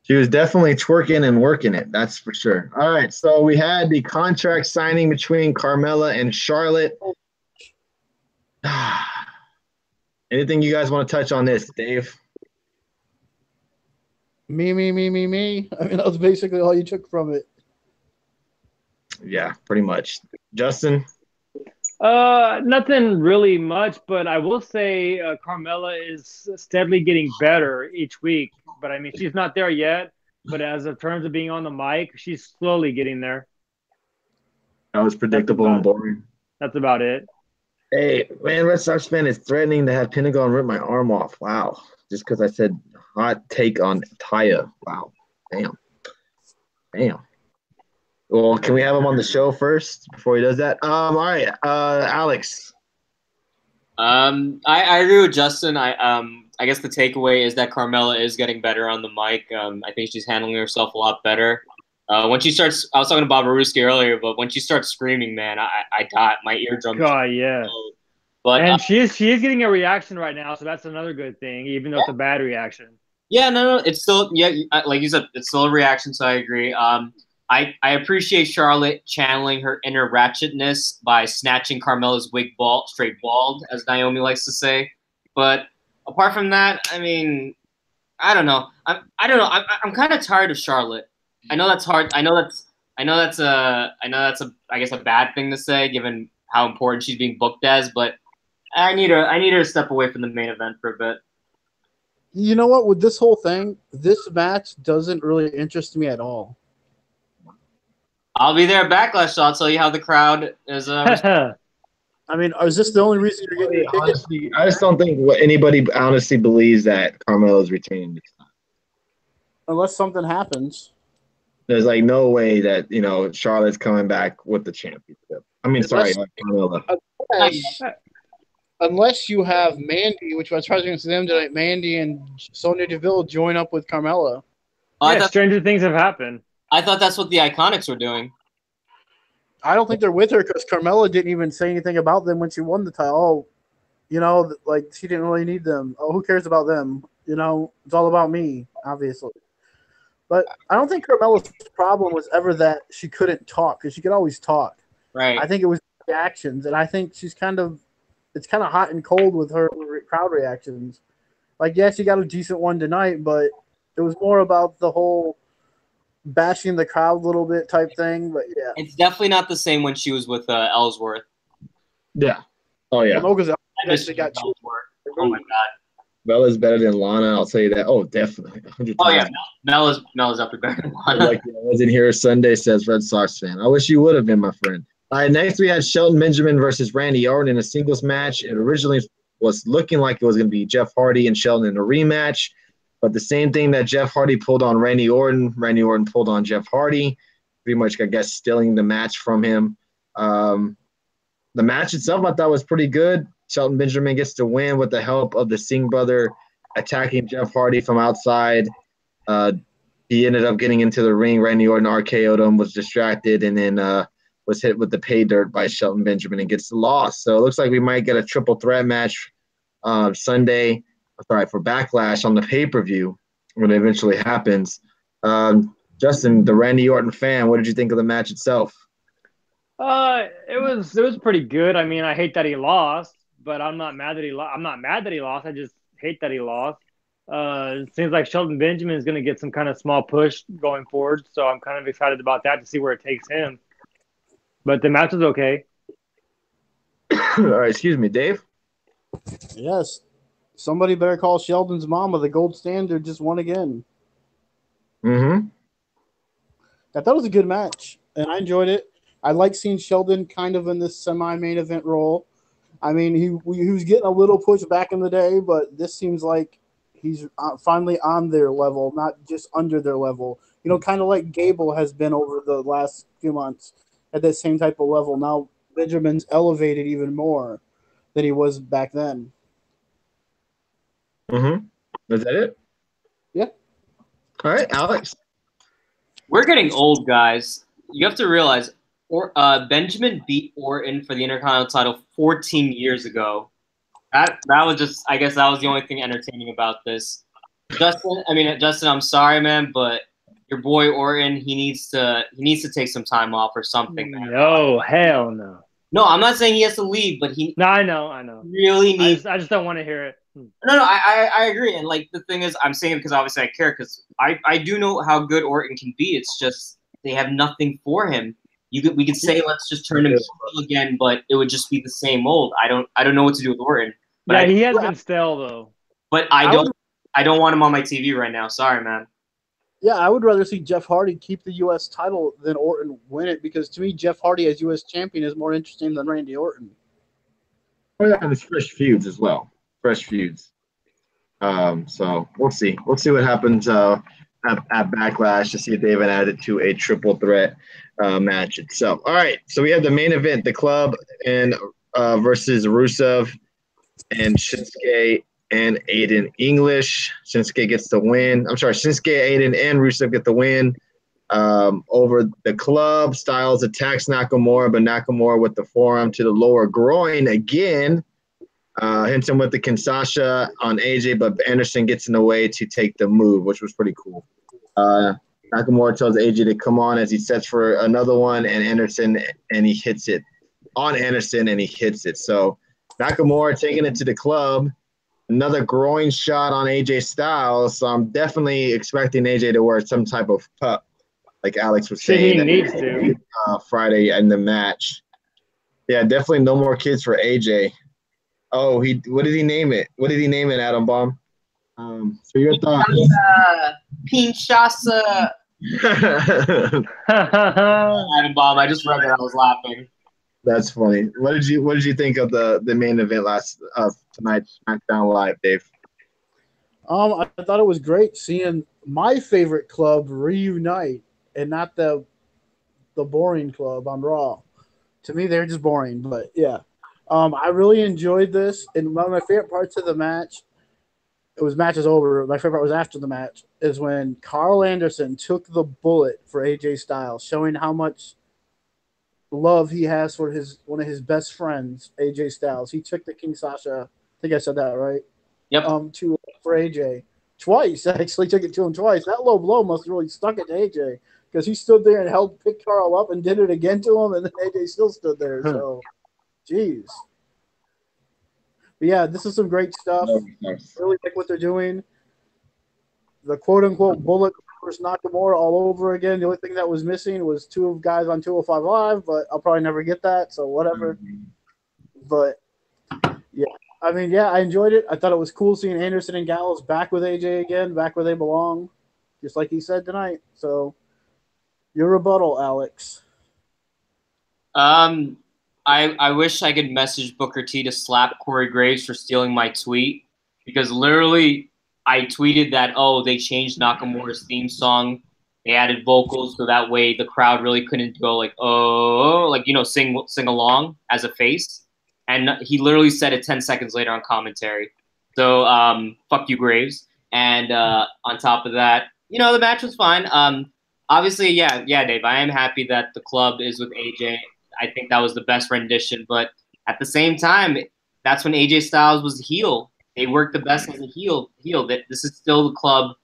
She was definitely twerking and working it, that's for sure. All right, so we had the contract signing between Carmella and Charlotte. Anything you guys want to touch on this, Dave? Me. I mean, that was basically all you took from it. Yeah, pretty much. Justin? Nothing really much, but I will say Carmella is steadily getting better each week. But I mean, she's not there yet. But as of terms of being on the mic, she's slowly getting there. That was predictable and boring. That's about it. Hey, man, Red Sox fan is threatening to have Pentagon rip my arm off. Wow. Just because I said hot take on Taya. Wow. Damn. Well, can we have him on the show first before he does that? All right, Alex. I agree with Justin. I guess the takeaway is that Carmella is getting better on the mic. I think she's handling herself a lot better. When she starts, I was talking to Bob Aruski earlier, but when she starts screaming, man, I got my eardrums. God, yeah. But and she is getting a reaction right now, so that's another good thing, even though it's a bad reaction. Yeah, no, it's still like you said, it's still a reaction. So I agree. I appreciate Charlotte channeling her inner ratchetness by snatching Carmella's wig straight bald, as Naomi likes to say. But apart from that, I mean, I don't know. I'm kind of tired of Charlotte. I know that's hard. I know that's I guess a bad thing to say given how important she's being booked as. But I need her to step away from the main event for a bit. You know what? With this whole thing, this match doesn't really interest me at all. I'll be there at Backlash, so I'll tell you how the crowd is. I mean, is this the only reason you're getting your tickets? Honestly, I just don't think anybody honestly believes that Carmella is retaining this time. Unless something happens. There's like no way that, Charlotte's coming back with the championship. I mean, Carmella. Unless you have Mandy, which I was trying to see them tonight, Mandy and Sonya Deville join up with Carmella. Yeah, stranger things have happened. I thought that's what the Iconics were doing. I don't think they're with her because Carmella didn't even say anything about them when she won the title. You know, like she didn't really need them. Oh, who cares about them? You know, it's all about me, obviously. But I don't think Carmella's problem was ever that she couldn't talk, because she could always talk. Right. I think it was reactions, and I think she's it's kind of hot and cold with her crowd reactions. Like, yeah, she got a decent one tonight, but it was more about the whole bashing the crowd a little bit type thing. But yeah, It's definitely not the same when she was with Ellsworth. Yeah. Oh yeah. well, no, because I miss actually got Ellsworth. Oh my god. Bella's better than Lana. I'll tell you that. Oh, definitely. 100 Oh times. yeah, Mel is up to better than Lana. Like I wasn't here Sunday, says Red Sox fan. I wish you would have been, my friend. All right, next we had Shelton Benjamin versus Randy Orton in a singles match. It originally was looking like it was going to be Jeff Hardy and Shelton in a rematch, but the same thing that Jeff Hardy pulled on Randy Orton pulled on Jeff Hardy, pretty much, I guess, stealing the match from him. The match itself I thought was pretty good. Shelton Benjamin gets to win with the help of the Singh brother attacking Jeff Hardy from outside. He ended up getting into the ring. Randy Orton RKO'd him, was distracted, and then was hit with the pay dirt by Shelton Benjamin and gets the loss. So it looks like we might get a triple threat match Sunday. Sorry, for Backlash on the pay-per-view when it eventually happens. Justin, the Randy Orton fan, what did you think of the match itself? It was pretty good. I mean, I hate that he lost, but I'm not mad that he lost. I'm not mad that he lost. I just hate that he lost. It seems like Shelton Benjamin is going to get some kind of small push going forward, so I'm kind of excited about that to see where it takes him. But the match was okay. All right, excuse me, Dave. yes, somebody better call Sheldon's mama. The gold standard just won again. Mm-hmm. I thought it was a good match, and I enjoyed it. I like seeing Sheldon kind of in this semi-main event role. I mean, he was getting a little push back in the day, but this seems like he's finally on their level, not just under their level. You know, kind of like Gable has been over the last few months at that same type of level. Now Benjamin's elevated even more than he was back then. Mm-hmm. Is that it? Yeah. All right, Alex. We're getting old, guys. You have to realize, Benjamin beat Orton for the Intercontinental title 14 years ago. That was just, I guess that was the only thing entertaining about this. Justin, I'm sorry, man, but your boy Orton, he needs to take some time off or something, man. No, hell no. No, I'm not saying he has to leave, but he No, I know. really needs. I just don't want to hear it. No, I agree. And like the thing is, I'm saying it because obviously I care, because I do know how good Orton can be. It's just they have nothing for him. We could say let's just turn him heel again, but it would just be the same old. I don't know what to do with Orton. But yeah, he has been stale though. But I don't want him on my TV right now. Sorry, man. Yeah, I would rather see Jeff Hardy keep the U.S. title than Orton win it, because to me, Jeff Hardy as U.S. champion is more interesting than Randy Orton. Oh yeah, and it's fresh feuds as well. Fresh feuds. So we'll see. We'll see what happens at Backlash to see if they even add it to a triple threat match itself. All right, so we have the main event, the Club and versus Rusev and Shinsuke and Aiden English. Shinsuke gets the win. I'm sorry, Shinsuke, Aiden, and Rusev get the win over the Club. Styles attacks Nakamura, but Nakamura with the forearm to the lower groin again. Hits him with the Kinshasa on AJ, but Anderson gets in the way to take the move, which was pretty cool. Nakamura tells AJ to come on as he sets for another one, and he hits it on Anderson, and he hits it. So Nakamura taking it to the Club. Another groin shot on AJ Styles. So I'm definitely expecting AJ to wear some type of pup, like Alex was saying. He needs to. Friday in the match. Yeah, definitely no more kids for AJ. Oh, what did he name it? What did he name it, Adam Baum? So your thoughts? Kinshasa. Adam Baum, I just read that. I was laughing. That's funny. What did you think of the main event tonight's SmackDown Live, Dave? I thought it was great seeing my favorite club reunite and not the boring club on Raw. To me, they're just boring, but yeah. I really enjoyed this, and one of my favorite parts of the match, match is over. My favorite part was after the match, is when Carl Anderson took the bullet for AJ Styles, showing how much love he has for one of his best friends, AJ Styles. He took the King Sasha think I said that right. Yep. For AJ twice. I actually took it to him twice. That low blow must have really stuck it to AJ because he stood there and picked Carl up and did it again to him, and then AJ still stood there. So, jeez. But yeah, this is some great stuff. Really like what they're doing. The quote unquote Bullet versus Nakamura all over again. The only thing that was missing was two guys on 205 Live, but I'll probably never get that, so whatever. But yeah, I mean, yeah, I enjoyed it. I thought it was cool seeing Anderson and Gallows back with AJ again, back where they belong, just like he said tonight. So, your rebuttal, Alex. I wish I could message Booker T to slap Corey Graves for stealing my tweet, because literally I tweeted that, oh, they changed Nakamura's theme song. They added vocals so that way the crowd really couldn't go like, oh, like, you know, sing along as a face. And he literally said it 10 seconds later on commentary. So fuck you, Graves. And on top of that, you know, the match was fine. Obviously, yeah, Dave, I am happy that the club is with AJ. I think that was the best rendition. But at the same time, that's when AJ Styles was the heel. They worked the best as a heel. That this is still the club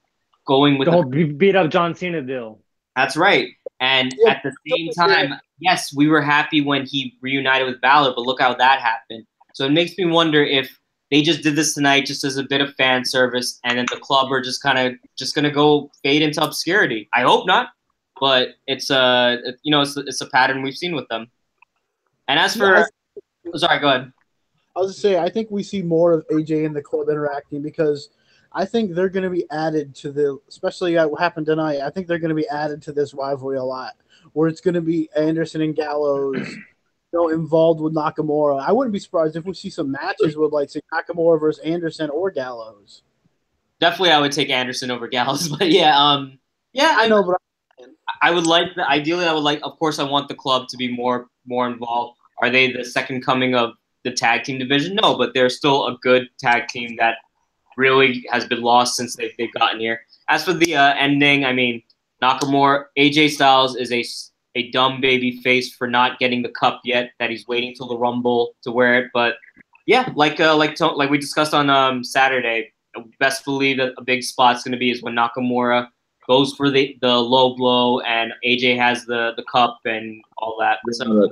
going with the whole beat up John Cena deal. That's right. And at the same time, yes, we were happy when he reunited with Balor, but look how that happened. So it makes me wonder if they just did this tonight just as a bit of fan service, and then the club are just kind of just gonna go fade into obscurity. I hope not, but it's it's a pattern we've seen with them. And as for, sorry, go ahead. I was just saying, I think we see more of AJ and the club interacting because I think they're going to be added to especially what happened tonight. I think they're going to be added to this rivalry a lot, where it's going to be Anderson and Gallows, involved with Nakamura. I wouldn't be surprised if we see some matches with, like, say, Nakamura versus Anderson or Gallows. Definitely, I would take Anderson over Gallows, but yeah, I know, but I would like the. Ideally, I would like. Of course, I want the club to be more involved. Are they the second coming of the tag team division? No, but they're still a good tag team that really has been lost since they've gotten here. As for the ending, I mean, Nakamura, AJ Styles is a dumb baby face for not getting the cup yet. That he's waiting till the Rumble to wear it. But yeah, like we discussed on Saturday, best believe that a big spot's going to be is when Nakamura goes for the low blow and AJ has the cup and all that. So,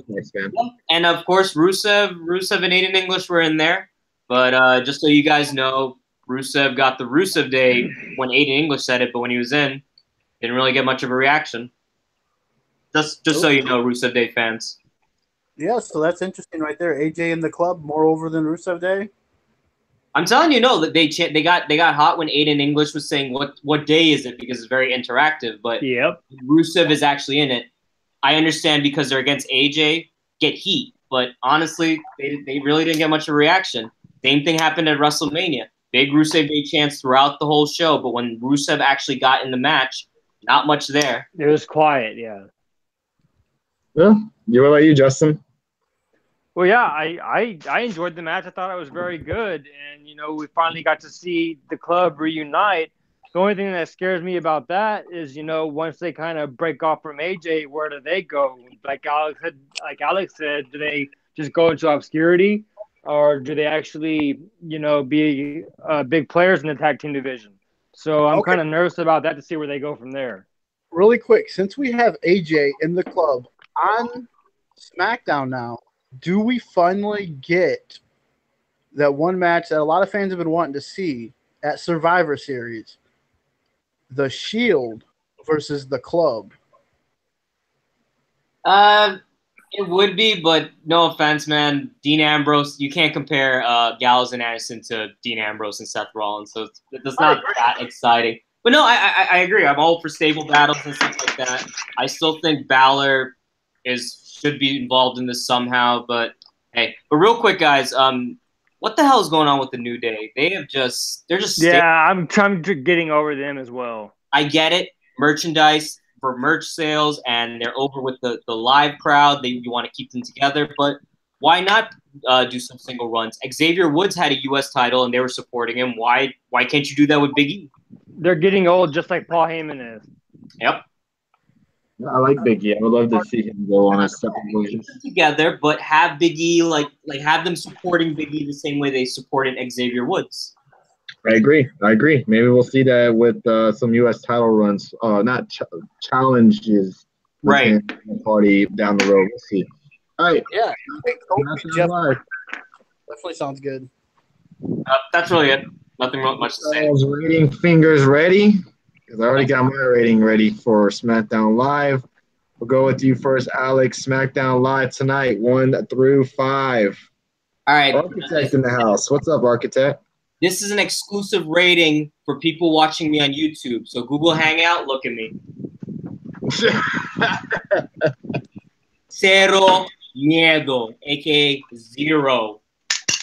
and of course, Rusev and Aiden English were in there. But just so you guys know, Rusev got the Rusev Day when Aiden English said it, but when he was in, didn't really get much of a reaction. Just so you know, Rusev Day fans. Yeah, so that's interesting right there. AJ in the club more over than Rusev Day. I'm telling you, no, that they got hot when Aiden English was saying what day is it, because it's very interactive. But yep, Rusev is actually in it. I understand because they're against AJ, get heat. But honestly, they really didn't get much of a reaction. Same thing happened at WrestleMania. Big Rusev Day chants throughout the whole show, but when Rusev actually got in the match, not much there. It was quiet, yeah. Yeah. What about you, Justin? Well, yeah, I enjoyed the match. I thought it was very good. And, we finally got to see the club reunite. The only thing that scares me about that is, once they kind of break off from AJ, where do they go? Like Alex said, do they just go into obscurity? Or do they actually, be big players in the tag team division? So I'm kind of nervous about that to see where they go from there. Really quick, since we have AJ in the club on SmackDown now, do we finally get that one match that a lot of fans have been wanting to see at Survivor Series? The Shield versus the club. It would be, but no offense, man. Dean Ambrose, you can't compare Gallows and Anderson to Dean Ambrose and Seth Rollins, so it's not that exciting. But no, I agree. I'm all for stable battles and stuff like that. I still think Balor should be involved in this somehow, but hey. But real quick, guys, what the hell is going on with the New Day? They're just I'm getting over them as well. I get it, merchandise for merch sales, and they're over with the live crowd. You want to keep them together, but why not do some single runs? Xavier Woods had a U.S. title, and they were supporting him. Why can't you do that with Big E? They're getting old, just like Paul Heyman is. Yep. I like Big E. I would love to see him go on a separate ways. Together, but have Big E like have them supporting Big E the same way they supported Xavier Woods. I agree. Maybe we'll see that with some U.S. title runs, not challenges with Right. him in the party down the road. We'll see. All right. Yeah. SmackDown Live. Definitely sounds good. That's really it. Nothing much to say. Rating fingers ready, because I already got my rating ready for SmackDown Live. We'll go with you first, Alex. SmackDown Live tonight, 1 through 5. All right. Architect in the house. What's up, Architect? This is an exclusive rating for people watching me on YouTube. So Google Hangout, look at me. Cero miedo, aka 0.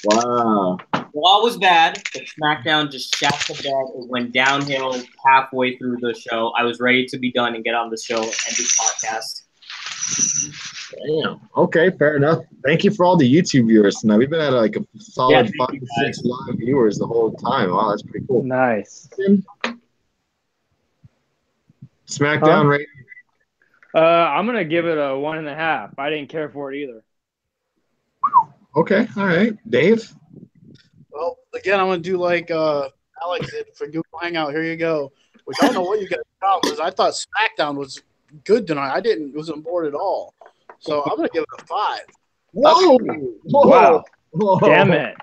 Wow. Raw was bad, but SmackDown just shat the bed. It went downhill halfway through the show. I was ready to be done and get on the show and do podcast. Damn. Okay, fair enough. Thank you for all the YouTube viewers tonight. We've been at like a solid 5 to 6 live viewers the whole time. Wow, that's pretty cool. Nice. SmackDown rating. I'm gonna give it a 1.5. I didn't care for it either. Okay, all right. Dave? Well, again, I'm going to do like Alex did for Google Hangout. Here you go. Which I don't know what you guys thought, because I thought SmackDown was good tonight. I wasn't bored at all. So I'm going to give it a 5. Whoa! Wow. Whoa. Damn it.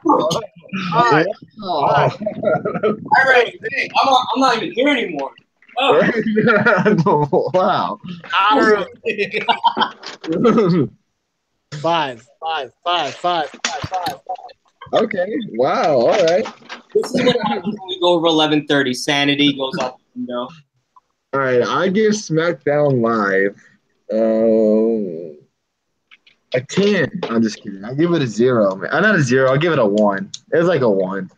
5. Oh. I'm not even here anymore. Oh. Wow. 5. Okay. Wow. All right. This is what happens when we go over 11:30. Sanity goes out the window. All right. I give SmackDown Live a 10. I'm just kidding. I give it a 0. Man. Not a 0. I'll give it a 1. It's like a 1.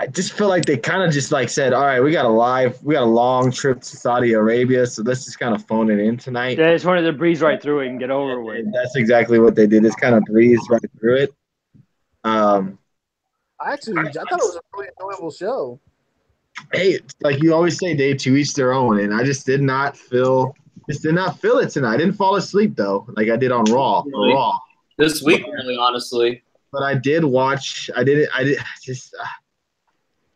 I just feel like they kind of just like said, all right, we got a long trip to Saudi Arabia, so let's just kind of phone it in tonight. They just wanted to breeze right through it and get over with. That's exactly what they did. Just kind of breezed right through it. I thought it was a really enjoyable show. Hey, like you always say, Dave, to each their own, and I just did not feel it tonight. I didn't fall asleep though, like I did on Raw. Really? Raw. This week, really, honestly. But I did watch. I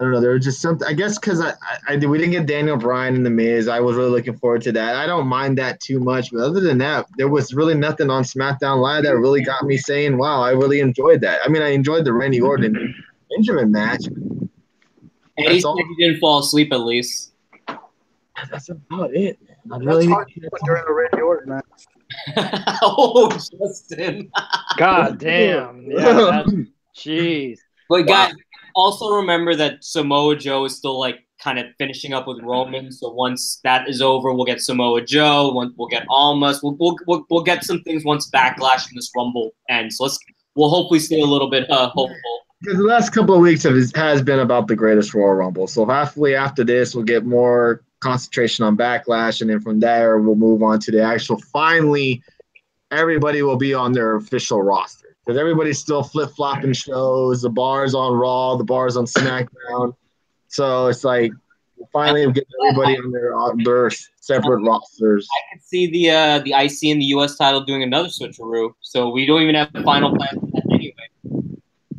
don't know. There was just something. I guess because we didn't get Daniel Bryan in the Miz. I was really looking forward to that. I don't mind that too much. But other than that, there was really nothing on SmackDown Live that really got me saying, "Wow, I really enjoyed that." I mean, I enjoyed the Randy Orton Benjamin match. And he said he didn't fall asleep at least. That's about it. During the Randy Orton match. Oh, Justin. God damn. Yeah. Jeez. But guys, also remember that Samoa Joe is still like kind of finishing up with Roman. So once that is over, we'll get Samoa Joe. We'll get Almas. We'll get some things once Backlash and this Rumble ends. So we'll hopefully stay a little bit hopeful. Because the last couple of weeks has been about the greatest Royal Rumble. So hopefully after this, we'll get more concentration on Backlash, and then from there we'll move on to the actual. Finally, everybody will be on their official roster because everybody's still flip-flopping shows. The bars on Raw, the bars on SmackDown. So it's like finally we'll get everybody on their separate rosters. I could see the IC and the US title doing another switcheroo. So we don't even have the final plan for that anyway.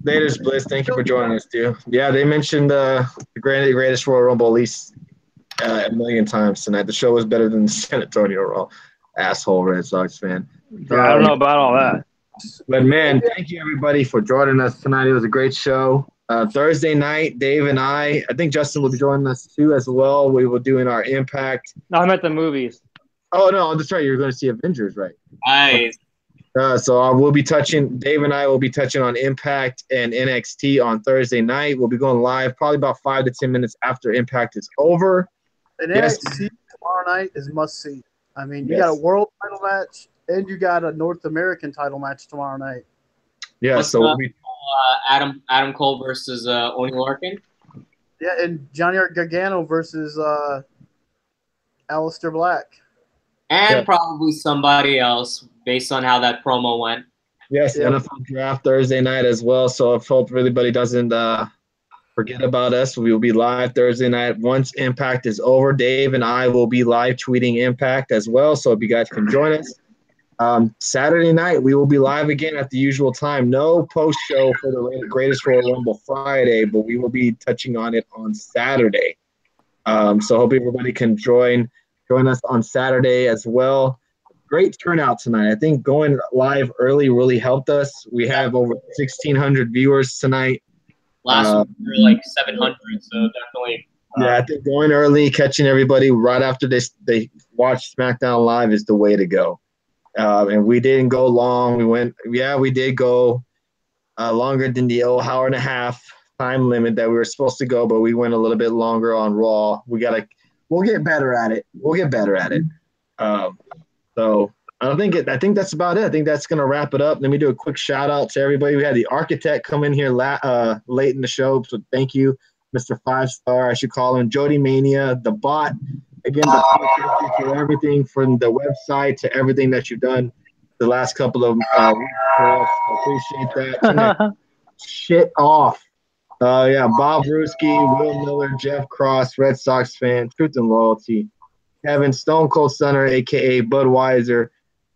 Laters Bliss, thank you for joining us, too. Yeah, they mentioned the greatest Royal Rumble at least a million times tonight. The show was better than the San Antonio Raw. Asshole Red Sox fan. Yeah, I don't know about all that. But, man, thank you, everybody, for joining us tonight. It was a great show. Thursday night, Dave and I think Justin will be joining us, too, as well. We will be doing our Impact. No, I'm at the movies. Oh, no, that's right. You're going to see Avengers, right? Nice. So Dave and I will be touching on Impact and NXT on Thursday night. We'll be going live probably about 5 to 10 minutes after Impact is over. And NXT tomorrow night is must see. I mean, you got a world title match and you got a North American title match tomorrow night. Yeah, What's so we'll be Adam Cole versus Oni Larkin. Yeah, and Johnny Gargano versus Aleister Black. And probably somebody else based on how that promo went. Yes, NFL draft Thursday night as well. So I hope everybody doesn't Forget about us. We will be live Thursday night. Once Impact is over, Dave and I will be live tweeting Impact as well. So if you guys can join us. Saturday night, we will be live again at the usual time. No post show for the Greatest Royal Rumble Friday, but we will be touching on it on Saturday. So hope everybody can join us on Saturday as well. Great turnout tonight. I think going live early really helped us. We have over 1,600 viewers tonight. Last week we were like 700, so definitely. Yeah, I think going early, catching everybody right after they watch SmackDown Live is the way to go. And we didn't go long. We did go longer than the hour and a half time limit that we were supposed to go, but we went a little bit longer on Raw. We'll get better at it. So I think that's about it. I think that's gonna wrap it up. Let me do a quick shout out to everybody. We had the architect come in here late in the show, so thank you, Mr. 5-Star. I should call him Jody Mania, the bot. Again, thank you for everything from the website to everything that you've done the last couple of weeks for us. I appreciate that. Shit off. Bob Ruski, Will Miller, Jeff Cross, Red Sox fan, Truth and Loyalty, Kevin, Stone Cold Stunner, a.k.a. Budweiser,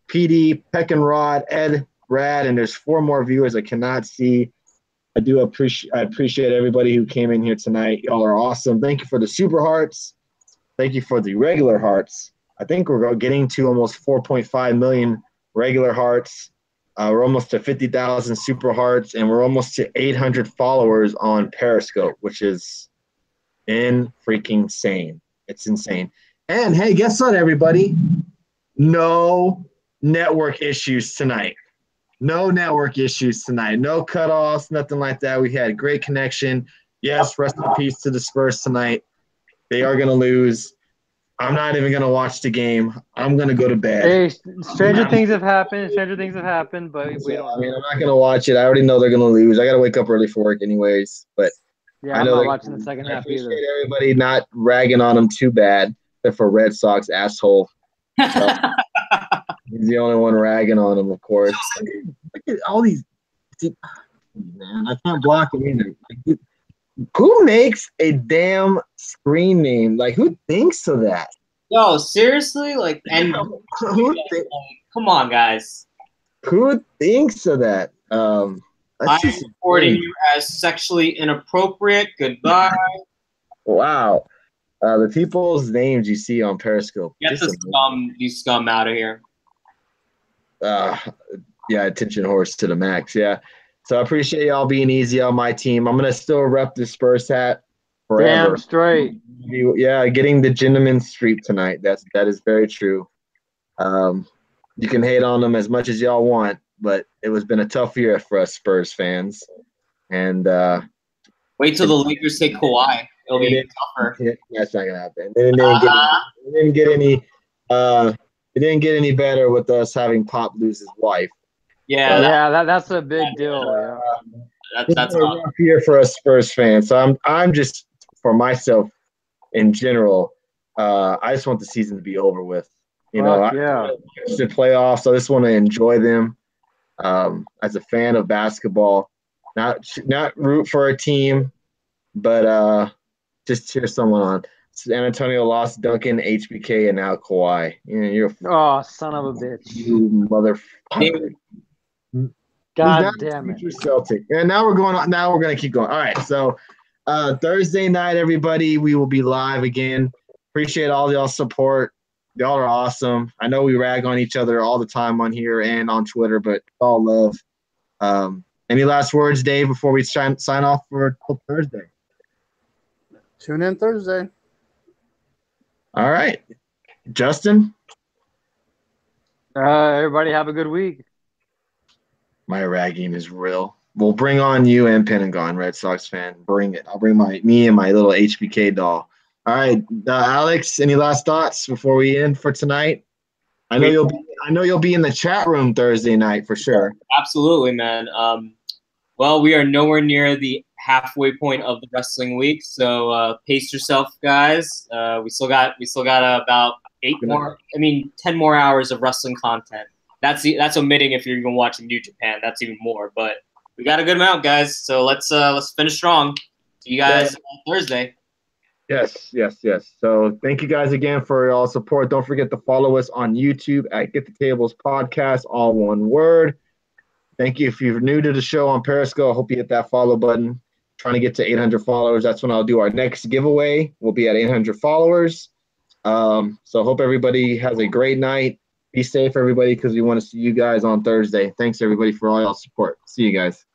PD, Peck and Rod, Ed, Brad, and there's 4 more viewers I cannot see. I appreciate everybody who came in here tonight. Y'all are awesome. Thank you for the Super Hearts. Thank you for the regular hearts. I think we're getting to almost 4.5 million regular hearts. We're almost to 50,000 super hearts, and we're almost to 800 followers on Periscope, which is freaking sane. It's insane. And hey, guess what, everybody? No network issues tonight. No network issues tonight. No cutoffs, nothing like that. We had great connection. Yes, rest in peace to the Spurs tonight. They are going to lose. I'm not even going to watch the game. I'm going to go to bed. Hey, stranger things have happened, but we don't. I'm not going to watch it. I already know they're going to lose. I got to wake up early for work anyways. But yeah, I'm not watching the second half either. I appreciate everybody not ragging on them too bad, except for Red Sox asshole. So, he's the only one ragging on them, of course. Look at all these. Man, I can't block him either. Who makes a damn screen name? Like, who thinks of that? Yo, seriously? Like, and come on, guys. Who thinks of that? I'm reporting you as sexually inappropriate. Goodbye. Wow. The people's names you see on Periscope. Get these scum out of here. Yeah, attention horse to the max. Yeah. So I appreciate y'all being easy on my team. I'm gonna still rep the Spurs hat forever. Damn straight. Yeah, getting the gentleman's streak tonight. That is very true. You can hate on them as much as y'all want, but it was been a tough year for us Spurs fans. And wait till the Lakers take Kawhi. It'll be tougher. That's not gonna happen. It didn't get any better with us having Pop lose his wife. Yeah, that's a big deal. Yeah. That's a rough year for us Spurs fans. So I'm just, for myself in general, I just want the season to be over with. I watch the playoffs, so I just want to enjoy them. As a fan of basketball, not root for a team, but just cheer someone on. San Antonio lost Duncan, HBK, and now Kawhi. You're son of a bitch. You motherfucker. God damn it. Celtic. And now we're going on. Now we're going to keep going. All right. So Thursday night, everybody, we will be live again. Appreciate all y'all's support. Y'all are awesome. I know we rag on each other all the time on here and on Twitter, but all love. Any last words, Dave, before we sign off for Thursday? Tune in Thursday. All right. Justin? Everybody have a good week. My ragging is real. We'll bring on you and Pentagon, Red Sox fan. Bring it. I'll bring me and my little HBK doll. All right, Alex. Any last thoughts before we end for tonight? I know you'll be in the chat room Thursday night for sure. Absolutely, man. Well, we are nowhere near the halfway point of the wrestling week, so pace yourself, guys. We still got about 10 more hours of wrestling content. That's omitting if you're even watching New Japan. That's even more. But we got a good amount, guys. So let's finish strong. See you guys on Thursday. Yes. So thank you guys again for y'all support. Don't forget to follow us on YouTube at Get the Tables Podcast, all one word. Thank you. If you're new to the show on Periscope, I hope you hit that follow button. Trying to get to 800 followers. That's when I'll do our next giveaway. We'll be at 800 followers. So hope everybody has a great night. Be safe, everybody, because we want to see you guys on Thursday. Thanks, everybody, for all y'all support. See you guys.